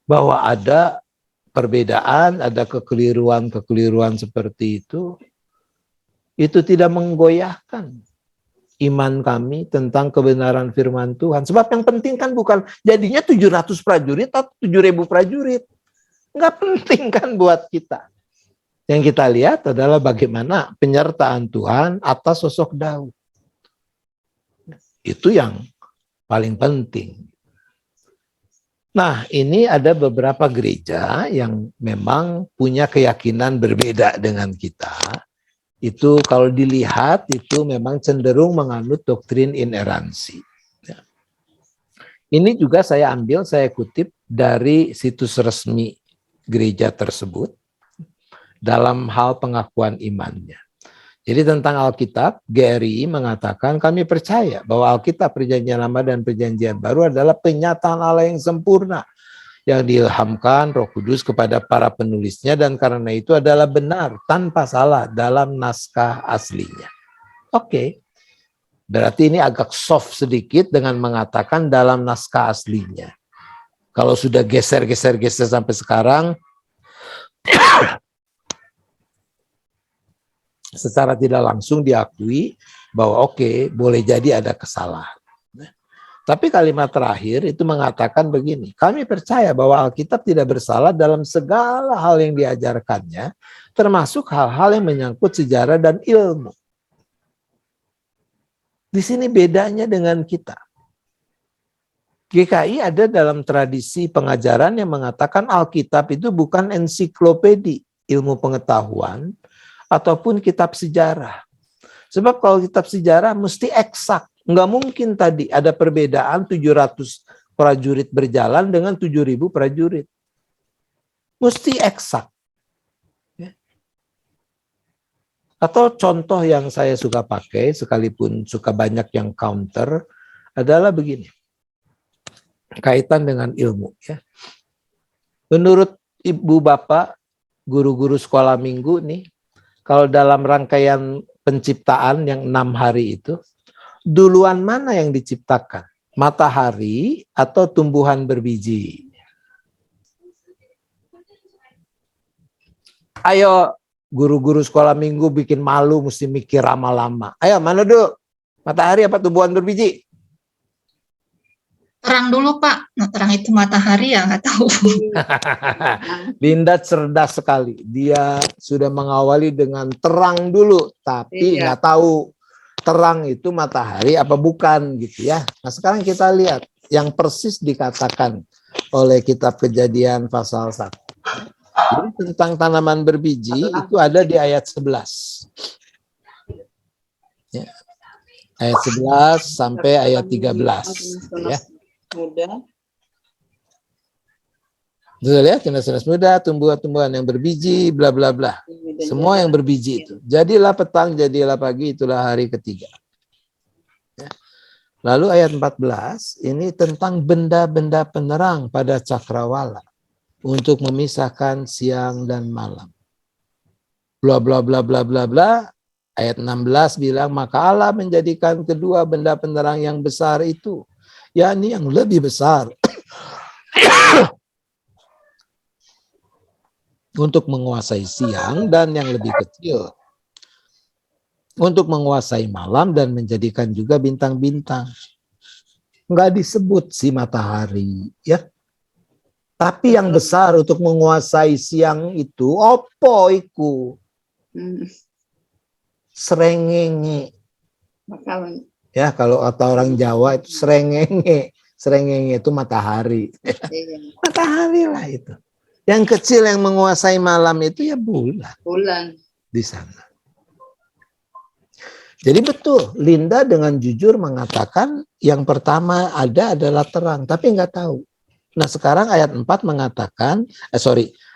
Bahwa ada perbedaan, ada kekeliruan-kekeliruan seperti itu tidak menggoyahkan iman kami tentang kebenaran firman Tuhan. Sebab yang penting kan bukan jadinya 700 prajurit atau 7.000 prajurit. Enggak penting kan buat kita. Yang kita lihat adalah bagaimana penyertaan Tuhan atas sosok Daud. Itu yang paling penting. Nah, ini ada beberapa gereja yang memang punya keyakinan berbeda dengan kita. Itu kalau dilihat itu memang cenderung menganut doktrin ineransi. Ini juga saya kutip dari situs resmi gereja tersebut dalam hal pengakuan imannya. Jadi tentang Alkitab, GRI mengatakan kami percaya bahwa Alkitab Perjanjian Lama dan Perjanjian Baru adalah penyataan Allah yang sempurna yang diilhamkan Roh Kudus kepada para penulisnya dan karena itu adalah benar tanpa salah dalam naskah aslinya. Oke. Berarti ini agak soft sedikit dengan mengatakan dalam naskah aslinya. Kalau sudah geser sampai sekarang secara tidak langsung diakui bahwa oke, boleh jadi ada kesalahan. Tapi kalimat terakhir itu mengatakan begini, kami percaya bahwa Alkitab tidak bersalah dalam segala hal yang diajarkannya, termasuk hal-hal yang menyangkut sejarah dan ilmu. Di sini bedanya dengan kita. GKI ada dalam tradisi pengajaran yang mengatakan Alkitab itu bukan ensiklopedi ilmu pengetahuan, ataupun kitab sejarah. Sebab kalau kitab sejarah mesti eksak. Nggak mungkin tadi ada perbedaan 700 prajurit berjalan dengan 7.000 prajurit. Mesti eksak. Atau contoh yang saya suka pakai, sekalipun suka banyak yang counter, adalah begini. Kaitan dengan ilmu. Menurut ibu bapak, guru-guru sekolah minggu nih, kalau dalam rangkaian penciptaan yang 6 hari itu, duluan mana yang diciptakan? Matahari atau tumbuhan berbiji? Ayo guru-guru sekolah minggu bikin malu mesti mikir lama-lama. Ayo mana dulu? Matahari apa tumbuhan berbiji? Terang dulu Pak. Nah, terang itu matahari ya nggak tahu. Linda cerdas sekali. Dia sudah mengawali dengan terang dulu, tapi nggak tahu terang itu matahari apa bukan gitu ya. Nah sekarang kita lihat yang persis dikatakan oleh kitab Kejadian pasal 1. Jadi tentang tanaman berbiji itu ada di ayat 11. Ya. Ayat 11 sampai ayat 13. Ya. Muda. Betul ya, tunas-tunas muda, tumbuhan-tumbuhan yang berbiji, bla bla bla. Semua yang berbiji itu. Jadilah petang, jadilah pagi, itulah hari ketiga. Ya. Lalu ayat 14, ini tentang benda-benda penerang pada cakrawala untuk memisahkan siang dan malam. Bla bla bla bla bla bla. Ayat 16 bilang, maka Allah menjadikan kedua benda penerang yang besar itu, yakni yang lebih besar, untuk menguasai siang dan yang lebih kecil untuk menguasai malam dan menjadikan juga bintang-bintang. Enggak disebut si matahari, ya. Tapi yang besar untuk menguasai siang itu opo iku? Srengenge. Ya, kalau kata orang Jawa itu srengenge. Srengenge itu matahari. Matahari lah itu. Yang kecil yang menguasai malam itu ya bulan. Bulan. Di sana. Jadi betul, Linda dengan jujur mengatakan yang pertama ada adalah terang, tapi nggak tahu. Nah sekarang ayat 4 mengatakan,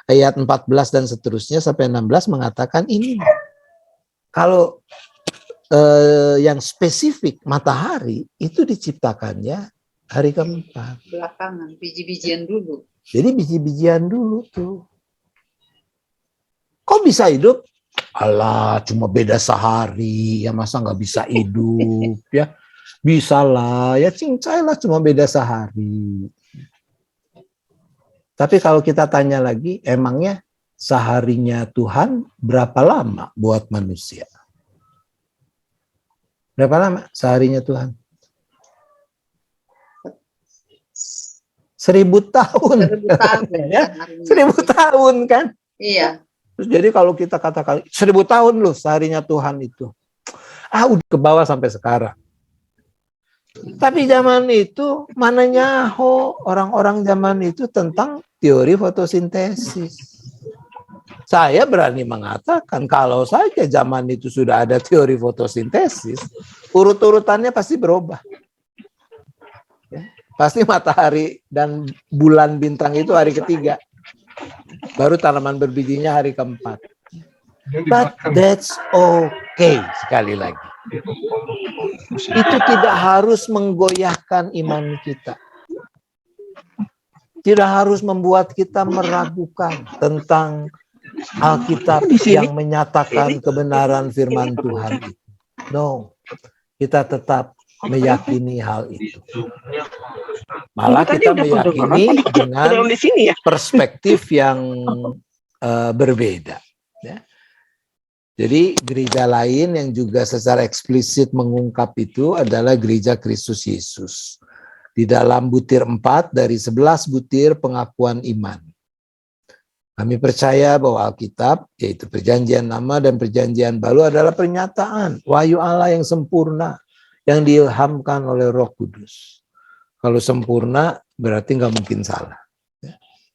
ayat 14 dan seterusnya sampai 16 mengatakan ini. Kalau yang spesifik matahari itu diciptakannya hari keempat. Belakangan, biji-bijian dulu. Jadi biji-bijian dulu tuh. Kok bisa hidup? Alah, cuma beda sehari, ya masa nggak bisa hidup, ya. Bisa lah, ya cincai lah cuma beda sehari. Tapi kalau kita tanya lagi, emangnya seharinya Tuhan berapa lama buat manusia? Berapa lama seharinya Tuhan? 1000 tahun. 1000 tahun. Ya? 1000 tahun kan? Iya. Terus jadi kalau kita katakan 1000 tahun loh seharinya Tuhan itu. Udah ke bawah sampai sekarang. Tapi zaman itu mana nyaho orang-orang zaman itu tentang teori fotosintesis. Saya berani mengatakan kalau saja zaman itu sudah ada teori fotosintesis, urut-urutannya pasti berubah. Ya, pasti matahari dan bulan bintang itu hari ketiga. Baru tanaman berbijinya hari keempat. But that's okay, sekali lagi. Itu tidak harus menggoyahkan iman kita. Tidak harus membuat kita meragukan tentang Alkitab yang menyatakan kebenaran firman Tuhan itu. No, kita tetap meyakini hal itu. Malah kita meyakini dengan perspektif yang berbeda. Ya. Jadi gereja lain yang juga secara eksplisit mengungkap itu adalah gereja Kristus Yesus. Di dalam butir 4 dari 11 butir pengakuan iman. Kami percaya bahwa Alkitab, yaitu Perjanjian Lama dan Perjanjian Baru adalah pernyataan wahyu Allah yang sempurna, yang diilhamkan oleh Roh Kudus. Kalau sempurna berarti nggak mungkin salah.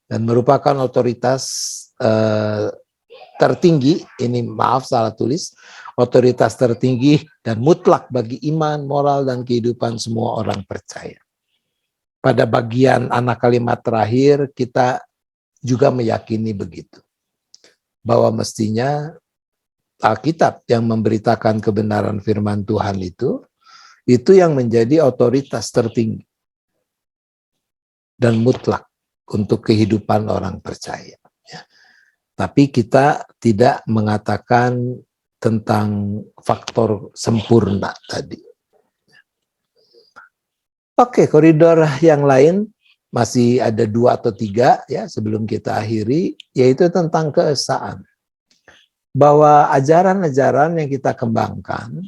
Dan merupakan otoritas tertinggi, ini maaf salah tulis, otoritas tertinggi dan mutlak bagi iman, moral, dan kehidupan semua orang percaya. Pada bagian anak kalimat terakhir kita juga meyakini begitu. Bahwa mestinya Alkitab yang memberitakan kebenaran firman Tuhan itu yang menjadi otoritas tertinggi dan mutlak untuk kehidupan orang percaya. Ya. Tapi kita tidak mengatakan tentang faktor sempurna tadi. Oke, koridor yang lain masih ada 2 atau 3 ya sebelum kita akhiri, yaitu tentang keesaan. Bahwa ajaran-ajaran yang kita kembangkan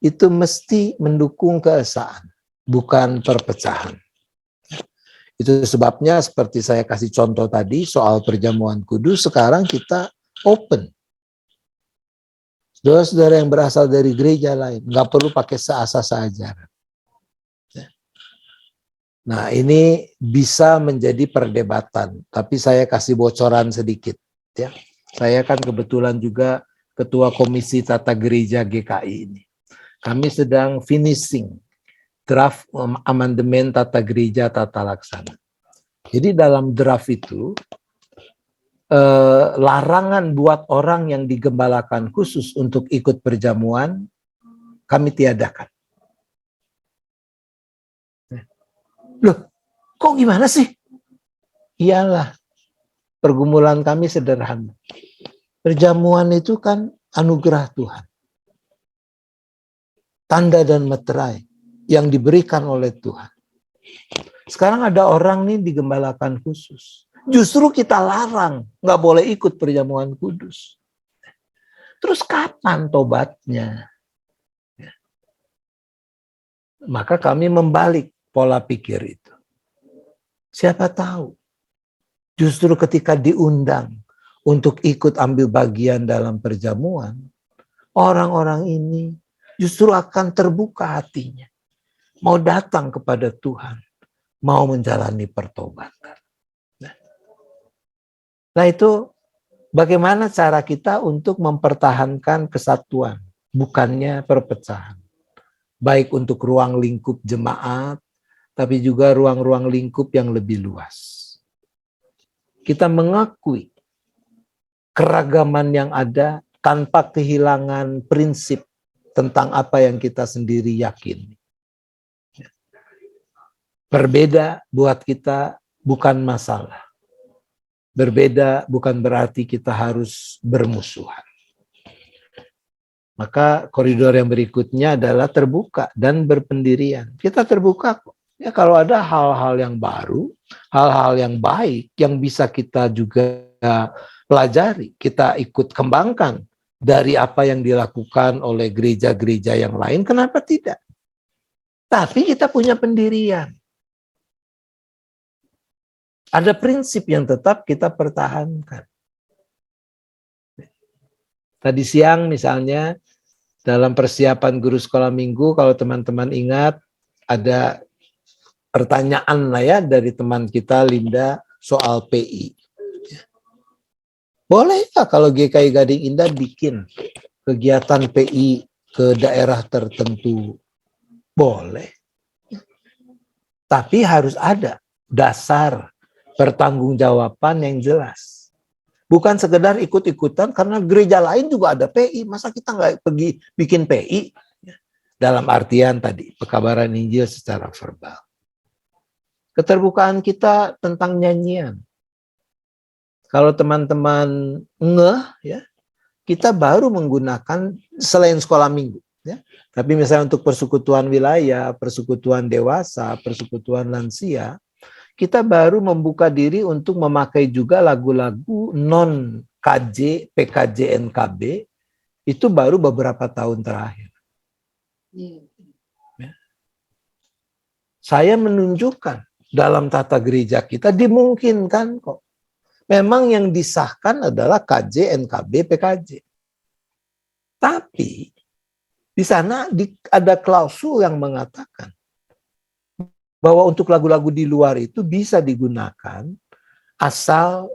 itu mesti mendukung keesaan, bukan perpecahan. Itu sebabnya seperti saya kasih contoh tadi soal perjamuan kudus, sekarang kita open. Saudara-saudara yang berasal dari gereja lain, nggak perlu pakai seasa-asa ajaran. Nah, ini bisa menjadi perdebatan, tapi saya kasih bocoran sedikit. Ya, saya kan kebetulan juga ketua Komisi Tata Gereja GKI ini. Kami sedang finishing draft amandemen Tata Gereja Tata Laksana. Jadi dalam draft itu larangan buat orang yang digembalakan khusus untuk ikut perjamuan kami tiadakan. Loh, kok gimana sih? Iyalah, pergumulan kami sederhana. Perjamuan itu kan anugerah Tuhan. Tanda dan meterai yang diberikan oleh Tuhan. Sekarang ada orang nih digembalakan khusus. Justru kita larang, nggak boleh ikut perjamuan kudus. Terus kapan tobatnya? Maka kami membalik pola pikir itu. Siapa tahu, justru ketika diundang untuk ikut ambil bagian dalam perjamuan, orang-orang ini justru akan terbuka hatinya. Mau datang kepada Tuhan, mau menjalani pertobatan. Nah itu bagaimana cara kita untuk mempertahankan kesatuan, bukannya perpecahan. Baik untuk ruang lingkup jemaat, tapi juga ruang-ruang lingkup yang lebih luas. Kita mengakui keragaman yang ada tanpa kehilangan prinsip tentang apa yang kita sendiri yakin. Berbeda buat kita bukan masalah. Berbeda bukan berarti kita harus bermusuhan. Maka koridor yang berikutnya adalah terbuka dan berpendirian. Kita terbuka kok. Ya kalau ada hal-hal yang baru, hal-hal yang baik yang bisa kita juga pelajari, kita ikut kembangkan dari apa yang dilakukan oleh gereja-gereja yang lain, kenapa tidak? Tapi kita punya pendirian. Ada prinsip yang tetap kita pertahankan. Tadi siang misalnya dalam persiapan guru sekolah minggu, kalau teman-teman ingat ada pertanyaan lah ya dari teman kita Linda soal PI. Boleh ya kalau GKI Gading Indah bikin kegiatan PI ke daerah tertentu? Boleh. Tapi harus ada dasar pertanggungjawaban yang jelas. Bukan sekedar ikut-ikutan karena gereja lain juga ada PI. Masa kita nggak pergi bikin PI? Dalam artian tadi, pekabaran Injil secara verbal. Keterbukaan kita tentang nyanyian. Kalau teman-teman ngeh, ya, kita baru menggunakan selain sekolah minggu. Ya. Tapi misalnya untuk persekutuan wilayah, persekutuan dewasa, persekutuan lansia, kita baru membuka diri untuk memakai juga lagu-lagu non-KJ, PKJ, NKB, itu baru beberapa tahun terakhir. Ya. Saya menunjukkan dalam tata gereja kita dimungkinkan kok. Memang yang disahkan adalah KJ, NKB, PKJ. Tapi di sana ada klausul yang mengatakan bahwa untuk lagu-lagu di luar itu bisa digunakan asal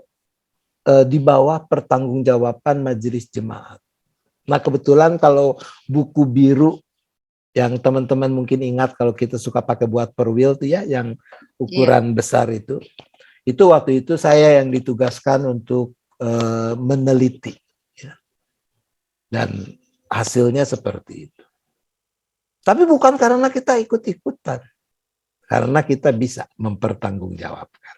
di bawah pertanggungjawaban majelis jemaat. Nah kebetulan kalau buku biru yang teman-teman mungkin ingat kalau kita suka pakai buat perwil tuh ya, yang ukuran besar itu waktu itu saya yang ditugaskan untuk meneliti. Ya. Dan hasilnya seperti itu. Tapi bukan karena kita ikut-ikutan. Karena kita bisa mempertanggungjawabkan.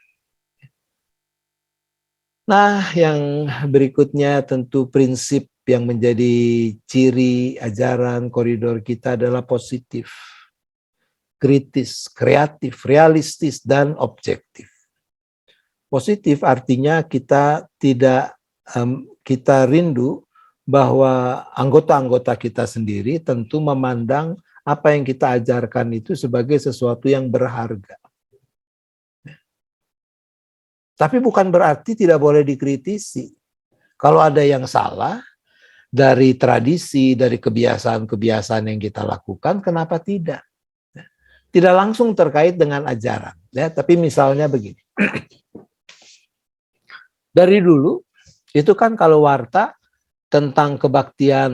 Nah, yang berikutnya tentu prinsip yang menjadi ciri ajaran koridor kita adalah positif, kritis, kreatif, realistis, dan objektif. Positif artinya kita tidak kita rindu bahwa anggota-anggota kita sendiri tentu memandang apa yang kita ajarkan itu sebagai sesuatu yang berharga. Tapi bukan berarti tidak boleh dikritisi. Kalau ada yang salah, dari tradisi, dari kebiasaan-kebiasaan yang kita lakukan, kenapa tidak? Tidak langsung terkait dengan ajaran, ya, tapi misalnya begini. Dari dulu itu kan kalau warta tentang kebaktian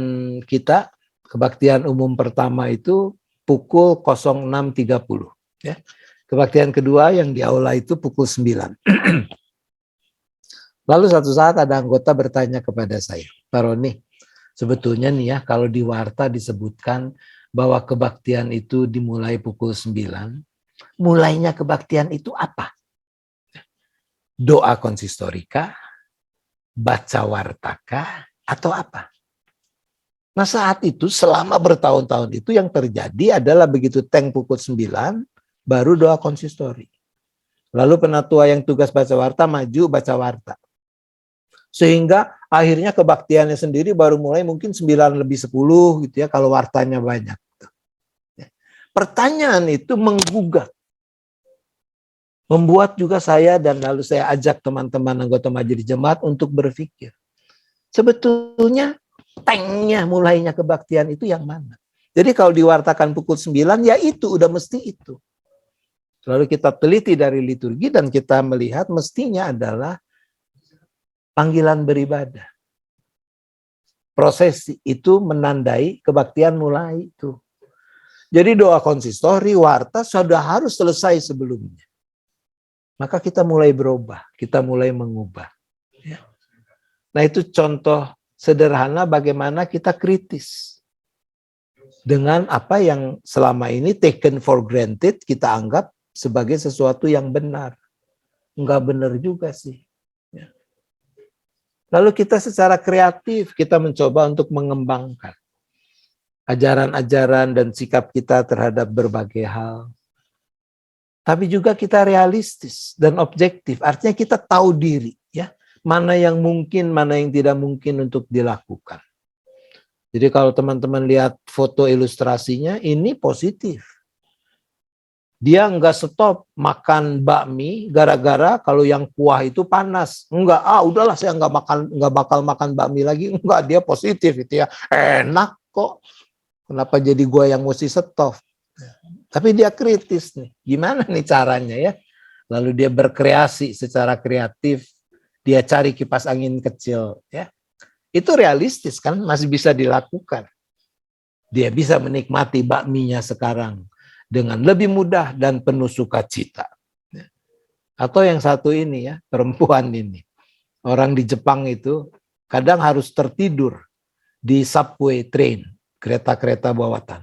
kita, kebaktian umum pertama itu pukul 06.30, ya. Kebaktian kedua yang di aula itu pukul 9. Lalu suatu saat ada anggota bertanya kepada saya, Pak Roni, sebetulnya nih ya kalau di warta disebutkan bahwa kebaktian itu dimulai pukul 9, mulainya kebaktian itu apa? Doa konsistorika, baca wartaka, atau apa? Nah saat itu selama bertahun-tahun itu yang terjadi adalah begitu teng pukul 9, baru doa konsistori. Lalu penatua yang tugas baca warta maju baca warta. Sehingga akhirnya kebaktiannya sendiri baru mulai mungkin 9:10 gitu ya kalau wartanya banyak. Pertanyaan itu menggugat. Membuat juga saya dan lalu saya ajak teman-teman anggota majelis jemaat untuk berpikir. Sebetulnya tengnya mulainya kebaktian itu yang mana? Jadi kalau diwartakan pukul 9 ya itu udah mesti itu. Lalu kita teliti dari liturgi dan kita melihat mestinya adalah panggilan beribadah. Prosesi itu menandai kebaktian mulai itu. Jadi doa konsistori, warta sudah harus selesai sebelumnya. Maka kita mulai berubah, kita mulai mengubah. Ya. Nah itu contoh sederhana bagaimana kita kritis. Dengan apa yang selama ini taken for granted kita anggap sebagai sesuatu yang benar. Enggak benar juga sih. Ya. Lalu kita secara kreatif, kita mencoba untuk mengembangkan ajaran-ajaran dan sikap kita terhadap berbagai hal. Tapi juga kita realistis dan objektif. Artinya kita tahu diri. Ya, mana yang mungkin, mana yang tidak mungkin untuk dilakukan. Jadi kalau teman-teman lihat foto ilustrasinya, ini positif. Dia enggak stop makan bakmi gara-gara kalau yang kuah itu panas. Enggak, udahlah saya enggak bakal makan bakmi lagi. Enggak, dia positif itu ya. Enak kok. Kenapa jadi gua yang mesti stop? Tapi dia kritis nih. Gimana nih caranya ya? Lalu dia berkreasi secara kreatif. Dia cari kipas angin kecil ya. Itu realistis kan, masih bisa dilakukan. Dia bisa menikmati bakminya sekarang dengan lebih mudah dan penuh sukacita. Atau yang satu ini ya, perempuan ini. Orang di Jepang itu kadang harus tertidur di subway train, kereta-kereta bawatan.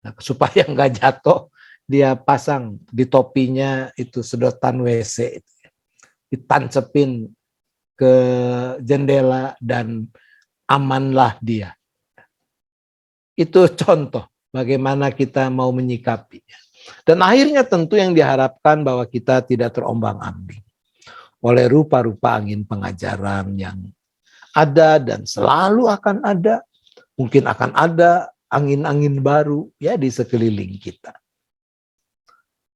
Nah, supaya nggak jatuh, dia pasang di topinya itu sedotan WC. Ditancepin ke jendela dan amanlah dia. Itu contoh bagaimana kita mau menyikapinya. Dan akhirnya tentu yang diharapkan bahwa kita tidak terombang-ambing oleh rupa-rupa angin pengajaran yang ada dan selalu akan ada. Mungkin akan ada angin-angin baru ya di sekeliling kita.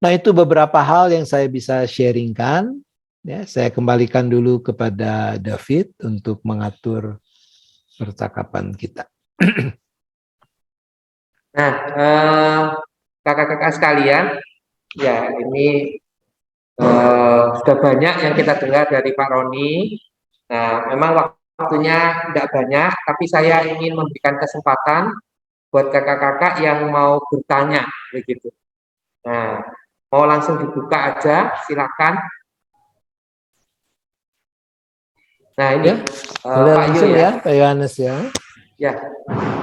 Nah itu beberapa hal yang saya bisa sharingkan. Ya, saya kembalikan dulu kepada David untuk mengatur percakapan kita. Nah, kakak-kakak sekalian, ya ini sudah banyak yang kita dengar dari Pak Roni. Nah, memang waktunya tidak banyak, tapi saya ingin memberikan kesempatan buat kakak-kakak yang mau bertanya, begitu. Nah, mau langsung dibuka aja, silakan. Nah ini, boleh Pak langsung Yo ya, Pak Yohanes ya. Ya,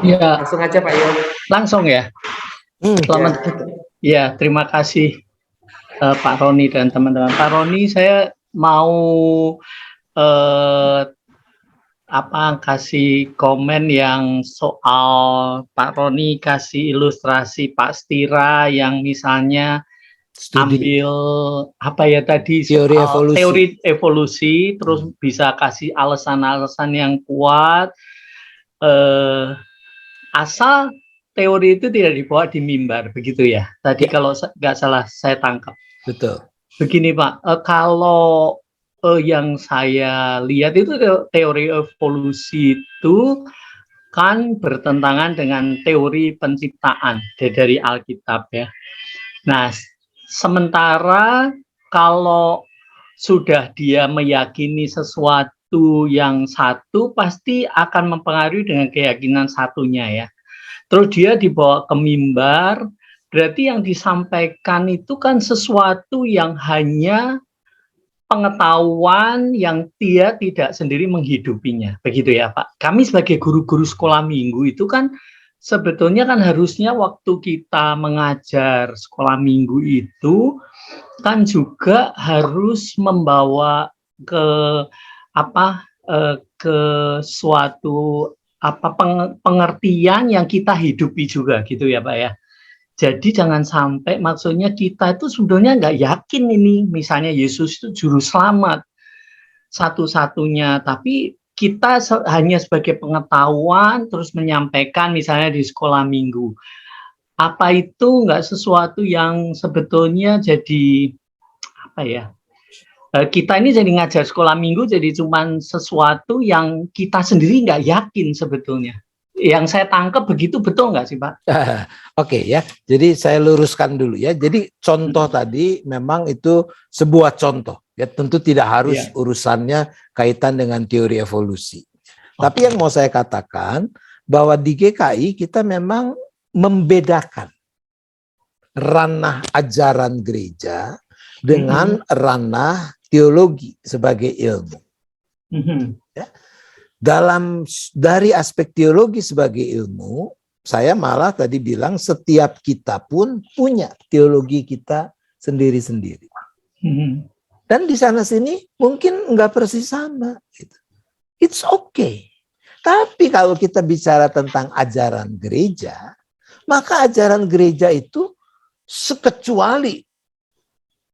Ya, langsung aja Pak Yo. langsung ya. Selamat. Ya, terima kasih Pak Roni dan teman-teman. Pak Roni, saya mau kasih komen yang soal Pak Roni kasih ilustrasi Pak Stira yang misalnya ambil apa ya tadi teori evolusi. Teori evolusi, terus bisa kasih alasan-alasan yang kuat. Asal teori itu tidak dibawa di mimbar, begitu ya. Tadi kalau nggak salah saya tangkap. Betul. Begini Pak, kalau yang saya lihat itu teori evolusi itu kan bertentangan dengan teori penciptaan dari Alkitab ya. Nah, sementara kalau sudah dia meyakini sesuatu yang satu, pasti akan mempengaruhi dengan keyakinan satunya ya. Terus dia dibawa ke mimbar, berarti yang disampaikan itu kan sesuatu yang hanya pengetahuan yang dia tidak sendiri menghidupinya, begitu ya Pak. Kami sebagai guru-guru sekolah minggu itu kan sebetulnya kan harusnya waktu kita mengajar sekolah minggu itu kan juga harus membawa ke ke suatu pengertian yang kita hidupi juga gitu ya Pak ya. Jadi jangan sampai maksudnya kita itu sebenarnya nggak yakin ini misalnya Yesus itu juru selamat satu-satunya, tapi kita hanya sebagai pengetahuan terus menyampaikan misalnya di sekolah minggu. Apa itu nggak sesuatu yang sebetulnya jadi apa ya? Kita ini jadi ngajar sekolah minggu jadi cuman sesuatu yang kita sendiri nggak yakin sebetulnya. Yang saya tangkap begitu, betul nggak sih Pak? Oke ya, jadi saya luruskan dulu ya. Jadi contoh tadi memang itu sebuah contoh ya, tentu tidak harus urusannya kaitan dengan teori evolusi. Tapi yang mau saya katakan bahwa di GKI kita memang membedakan ranah ajaran gereja dengan ranah teologi sebagai ilmu. Ya. Dari aspek teologi sebagai ilmu, saya malah tadi bilang setiap kita pun punya teologi kita sendiri-sendiri. Dan di sana sini mungkin nggak persis sama. It's okay. Tapi kalau kita bicara tentang ajaran gereja, maka ajaran gereja itu sekecuali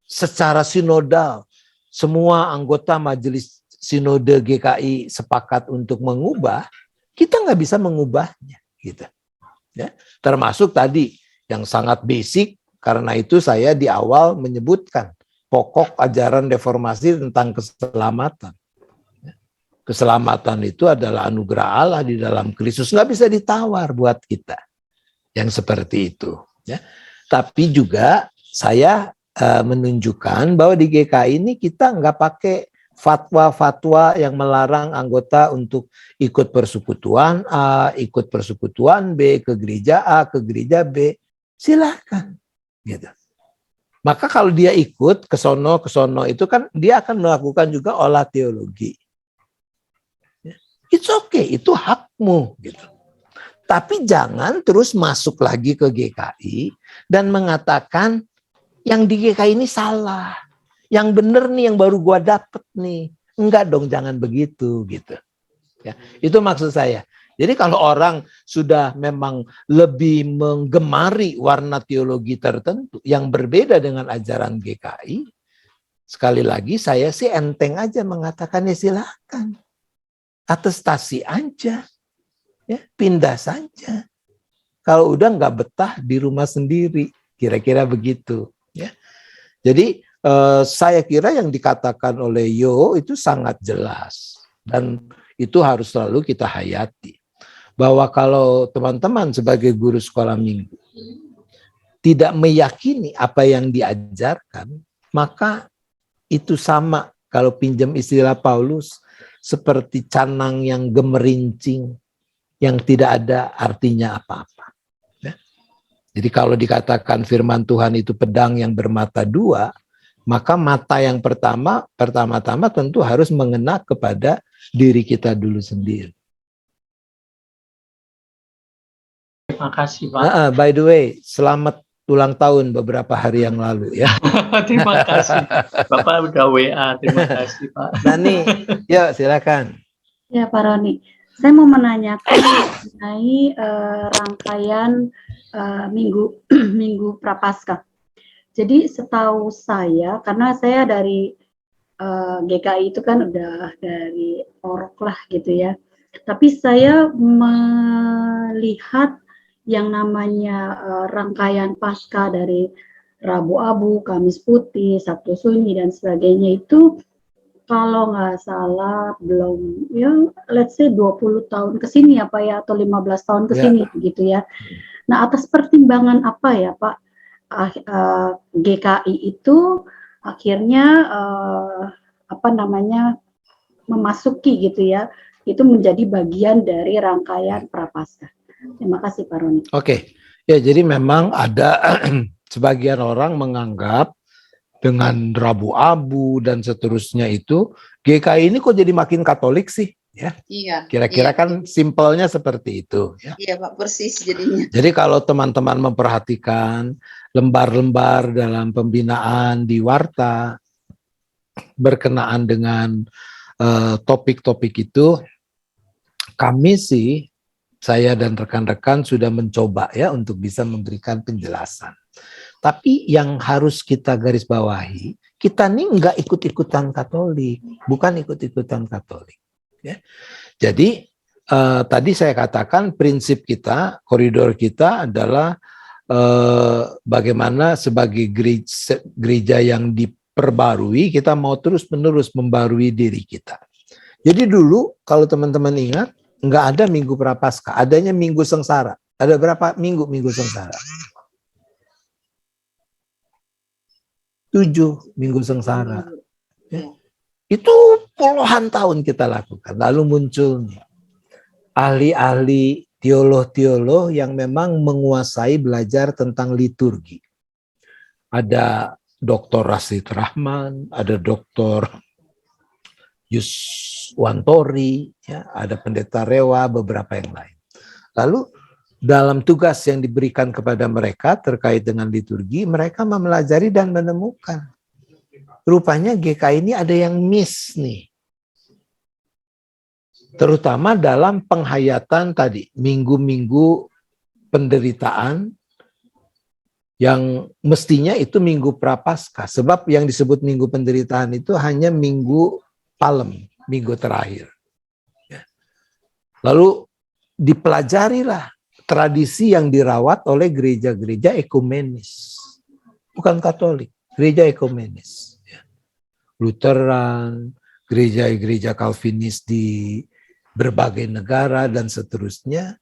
secara sinodal semua anggota majelis Sinode GKI sepakat untuk mengubah, kita nggak bisa mengubahnya, gitu. Ya, termasuk tadi yang sangat basic, karena itu saya di awal menyebutkan pokok ajaran reformasi tentang keselamatan. Keselamatan itu adalah anugerah Allah di dalam Kristus, nggak bisa ditawar buat kita yang seperti itu. Ya. Tapi juga saya menunjukkan bahwa di GKI ini kita nggak pakai fatwa-fatwa yang melarang anggota untuk ikut persekutuan A, ikut persekutuan B, ke gereja A, ke gereja B, silakan. Gitu. Maka kalau dia ikut ke sono itu kan dia akan melakukan juga olah teologi. It's okay, itu hakmu. Gitu. Tapi jangan terus masuk lagi ke GKI dan mengatakan yang di GKI ini salah. Yang benar nih yang baru gua dapet nih. Enggak dong, jangan begitu gitu. Ya, itu maksud saya. Jadi kalau orang sudah memang lebih menggemari warna teologi tertentu yang berbeda dengan ajaran GKI, sekali lagi saya sih enteng aja mengatakannya silakan. Atestasi aja. Ya, pindah saja. Kalau udah nggak betah di rumah sendiri, kira-kira begitu. Ya. Jadi saya kira yang dikatakan oleh Yo itu sangat jelas dan itu harus selalu kita hayati. Bahwa kalau teman-teman sebagai guru sekolah minggu tidak meyakini apa yang diajarkan, maka itu sama kalau pinjam istilah Paulus seperti canang yang gemerincing yang tidak ada artinya apa-apa. Ya. Jadi kalau dikatakan firman Tuhan itu pedang yang bermata dua, maka mata yang pertama-tama tentu harus mengena kepada diri kita dulu sendiri. Terima kasih Pak. By the way, selamat ulang tahun beberapa hari yang lalu ya. Terima kasih. Bapak udah WA, terima kasih Pak. Nani, yuk silakan. Ya Pak Roni, saya mau menanyakan mengenai rangkaian minggu Prapaskah. Jadi setahu saya, karena saya dari GKI itu kan udah dari orok lah gitu ya. Tapi saya melihat yang namanya rangkaian Paskah dari Rabu Abu, Kamis Putih, Sabtu Sunyi dan sebagainya itu kalau nggak salah belum ya let's say 20 tahun ke sini ya Pak ya, atau 15 tahun ke Ya. sini gitu ya. Nah, atas pertimbangan apa ya Pak, GKI itu akhirnya apa namanya memasuki gitu ya, itu menjadi bagian dari rangkaian Prapaskah. Terima kasih Pak Roni. Oke, ya jadi memang ada sebagian orang menganggap dengan Rabu-Abu dan seterusnya itu GKI ini kok jadi makin Katolik sih, ya? Iya. Kira-kira Iya, kan simpelnya seperti itu. Ya. iya Pak, persis jadinya. Jadi kalau teman-teman memperhatikan lembar-lembar dalam pembinaan di Warta berkenaan dengan topik-topik itu, kami sih, saya dan rekan-rekan sudah mencoba ya untuk bisa memberikan penjelasan. Tapi yang harus kita garis bawahi, kita nih nggak ikut-ikutan Katolik, bukan ikut-ikutan Katolik. Ya. Jadi tadi saya katakan prinsip kita, koridor kita adalah bagaimana sebagai gereja yang diperbarui, kita mau terus-menerus membarui diri kita. Jadi dulu kalau teman-teman ingat, nggak ada Minggu Prapaskah, adanya Minggu Sengsara. Ada berapa minggu Sengsara? 7 Minggu Sengsara. Ya. Itu puluhan tahun kita lakukan. Lalu muncul nih ahli-ahli teolog-teolog yang memang menguasai belajar tentang liturgi. Ada Dr. Rasid Rahman, ada Dr. Yuswantori, ya, ada Pendeta Rewa, beberapa yang lain. Lalu dalam tugas yang diberikan kepada mereka terkait dengan liturgi, mereka mempelajari dan menemukan. Rupanya GKI ini ada yang miss nih. Terutama dalam penghayatan tadi, minggu-minggu penderitaan yang mestinya itu Minggu Prapaskah. Sebab yang disebut Minggu Penderitaan itu hanya Minggu Palem, minggu terakhir. Lalu dipelajarilah tradisi yang dirawat oleh gereja-gereja ekumenis. Bukan Katolik, gereja ekumenis. Lutheran, gereja-gereja Calvinis di berbagai negara dan seterusnya.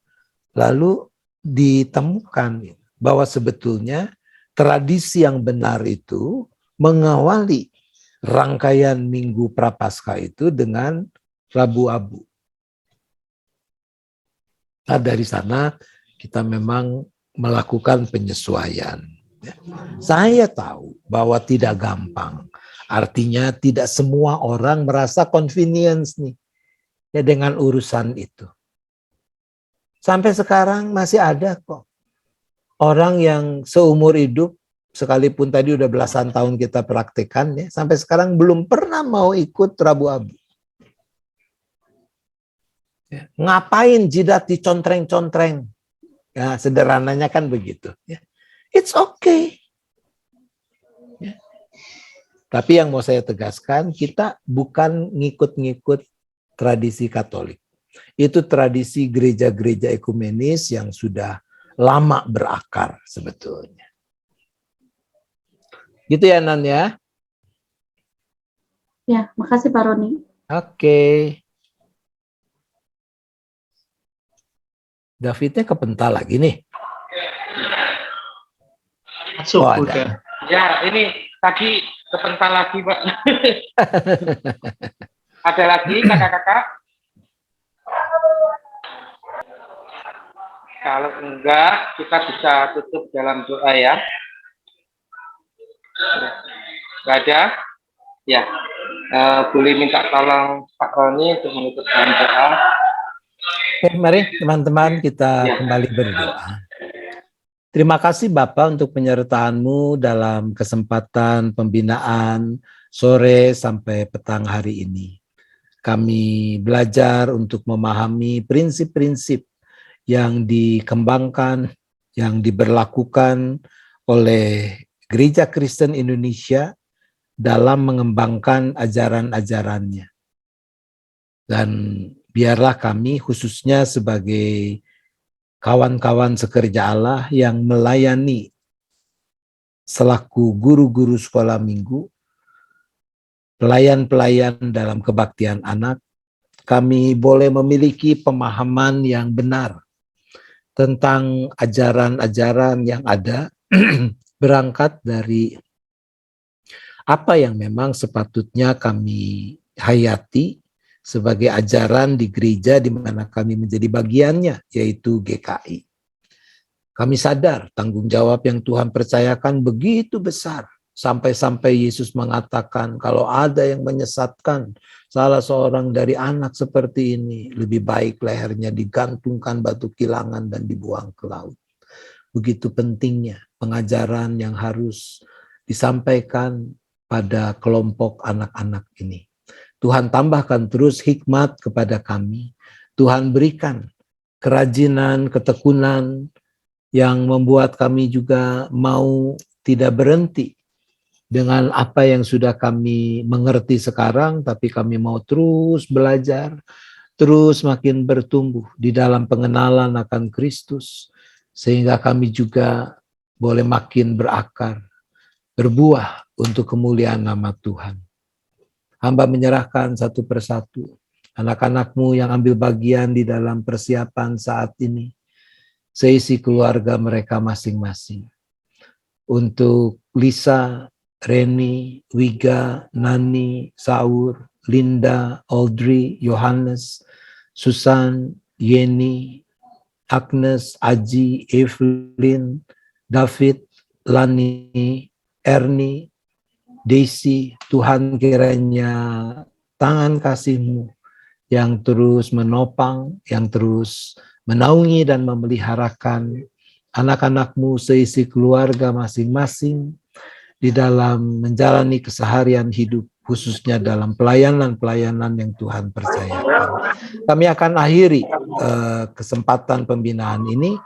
Lalu ditemukan bahwa sebetulnya tradisi yang benar itu mengawali rangkaian Minggu Prapaskah itu dengan Rabu-Abu. Nah, dari sana kita memang melakukan penyesuaian. Saya tahu bahwa tidak gampang. Artinya tidak semua orang merasa convenience nih ya dengan urusan itu. Sampai sekarang masih ada kok orang yang seumur hidup, sekalipun tadi udah belasan tahun kita praktekkan ya, sampai sekarang belum pernah mau ikut Rabu-Abu. Ya, ngapain jidat dicontreng-contreng? Ya, sederhananya kan begitu. Ya. It's okay. Ya. Tapi yang mau saya tegaskan, kita bukan ngikut-ngikut tradisi Katolik. Itu tradisi gereja-gereja ekumenis yang sudah lama berakar sebetulnya. Gitu ya Nan ya? Ya, makasih Pak Roni. Oke. Davidnya kepental lagi nih. Masuk Oh, ada. udah. Ya, ini tadi kepental lagi, Pak. Ada lagi, kakak-kakak? Kalau enggak, kita bisa tutup dalam doa ya. Enggak ada? Ya. Boleh minta tolong Pak Roni untuk menutup dalam doa. Oke, mari teman-teman kita kembali berdoa. Terima kasih Bapak untuk penyertaan-Mu dalam kesempatan pembinaan sore sampai petang hari ini. Kami belajar untuk memahami prinsip-prinsip yang dikembangkan, yang diberlakukan oleh Gereja Kristen Indonesia dalam mengembangkan ajaran-ajarannya. Dan biarlah kami khususnya sebagai kawan-kawan sekerja Allah yang melayani selaku guru-guru sekolah minggu, pelayan-pelayan dalam kebaktian anak, kami boleh memiliki pemahaman yang benar tentang ajaran-ajaran yang ada berangkat dari apa yang memang sepatutnya kami hayati sebagai ajaran di gereja di mana kami menjadi bagiannya, yaitu GKI. Kami sadar tanggung jawab yang Tuhan percayakan begitu besar, sampai-sampai Yesus mengatakan kalau ada yang menyesatkan salah seorang dari anak seperti ini, lebih baik lehernya digantungkan batu kilangan dan dibuang ke laut. Begitu pentingnya pengajaran yang harus disampaikan pada kelompok anak-anak ini. Tuhan tambahkan terus hikmat kepada kami. Tuhan berikan kerajinan, ketekunan yang membuat kami juga mau tidak berhenti dengan apa yang sudah kami mengerti sekarang, tapi kami mau terus belajar, terus makin bertumbuh di dalam pengenalan akan Kristus, sehingga kami juga boleh makin berakar, berbuah untuk kemuliaan nama Tuhan. Hamba menyerahkan satu persatu anak-anakmu yang ambil bagian di dalam persiapan saat ini, seisi keluarga mereka masing-masing. Untuk Lisa, Reni, Wiga, Nani, Saur, Linda, Audrey, Yohanes, Susan, Yeni, Agnes, Aji, Evelyn, David, Lani, Ernie, Daisy, Tuhan kiranya tangan kasih-Mu yang terus menopang, yang terus menaungi dan memeliharakan anak-anak-Mu seisi keluarga masing-masing di dalam menjalani keseharian hidup, khususnya dalam pelayanan-pelayanan yang Tuhan percayakan. Kami akan akhiri kesempatan pembinaan ini,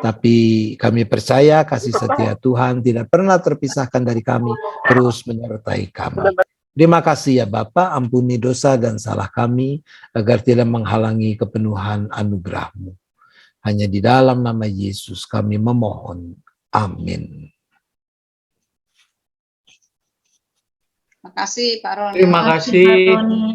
tapi kami percaya kasih setia Tuhan tidak pernah terpisahkan dari kami, terus menyertai kami. Terima kasih ya Bapa, ampuni dosa dan salah kami, agar tidak menghalangi kepenuhan anugerah-Mu. Hanya di dalam nama Yesus kami memohon. Amin. Terima kasih Pak Roni. Terima kasih. Pak Roni.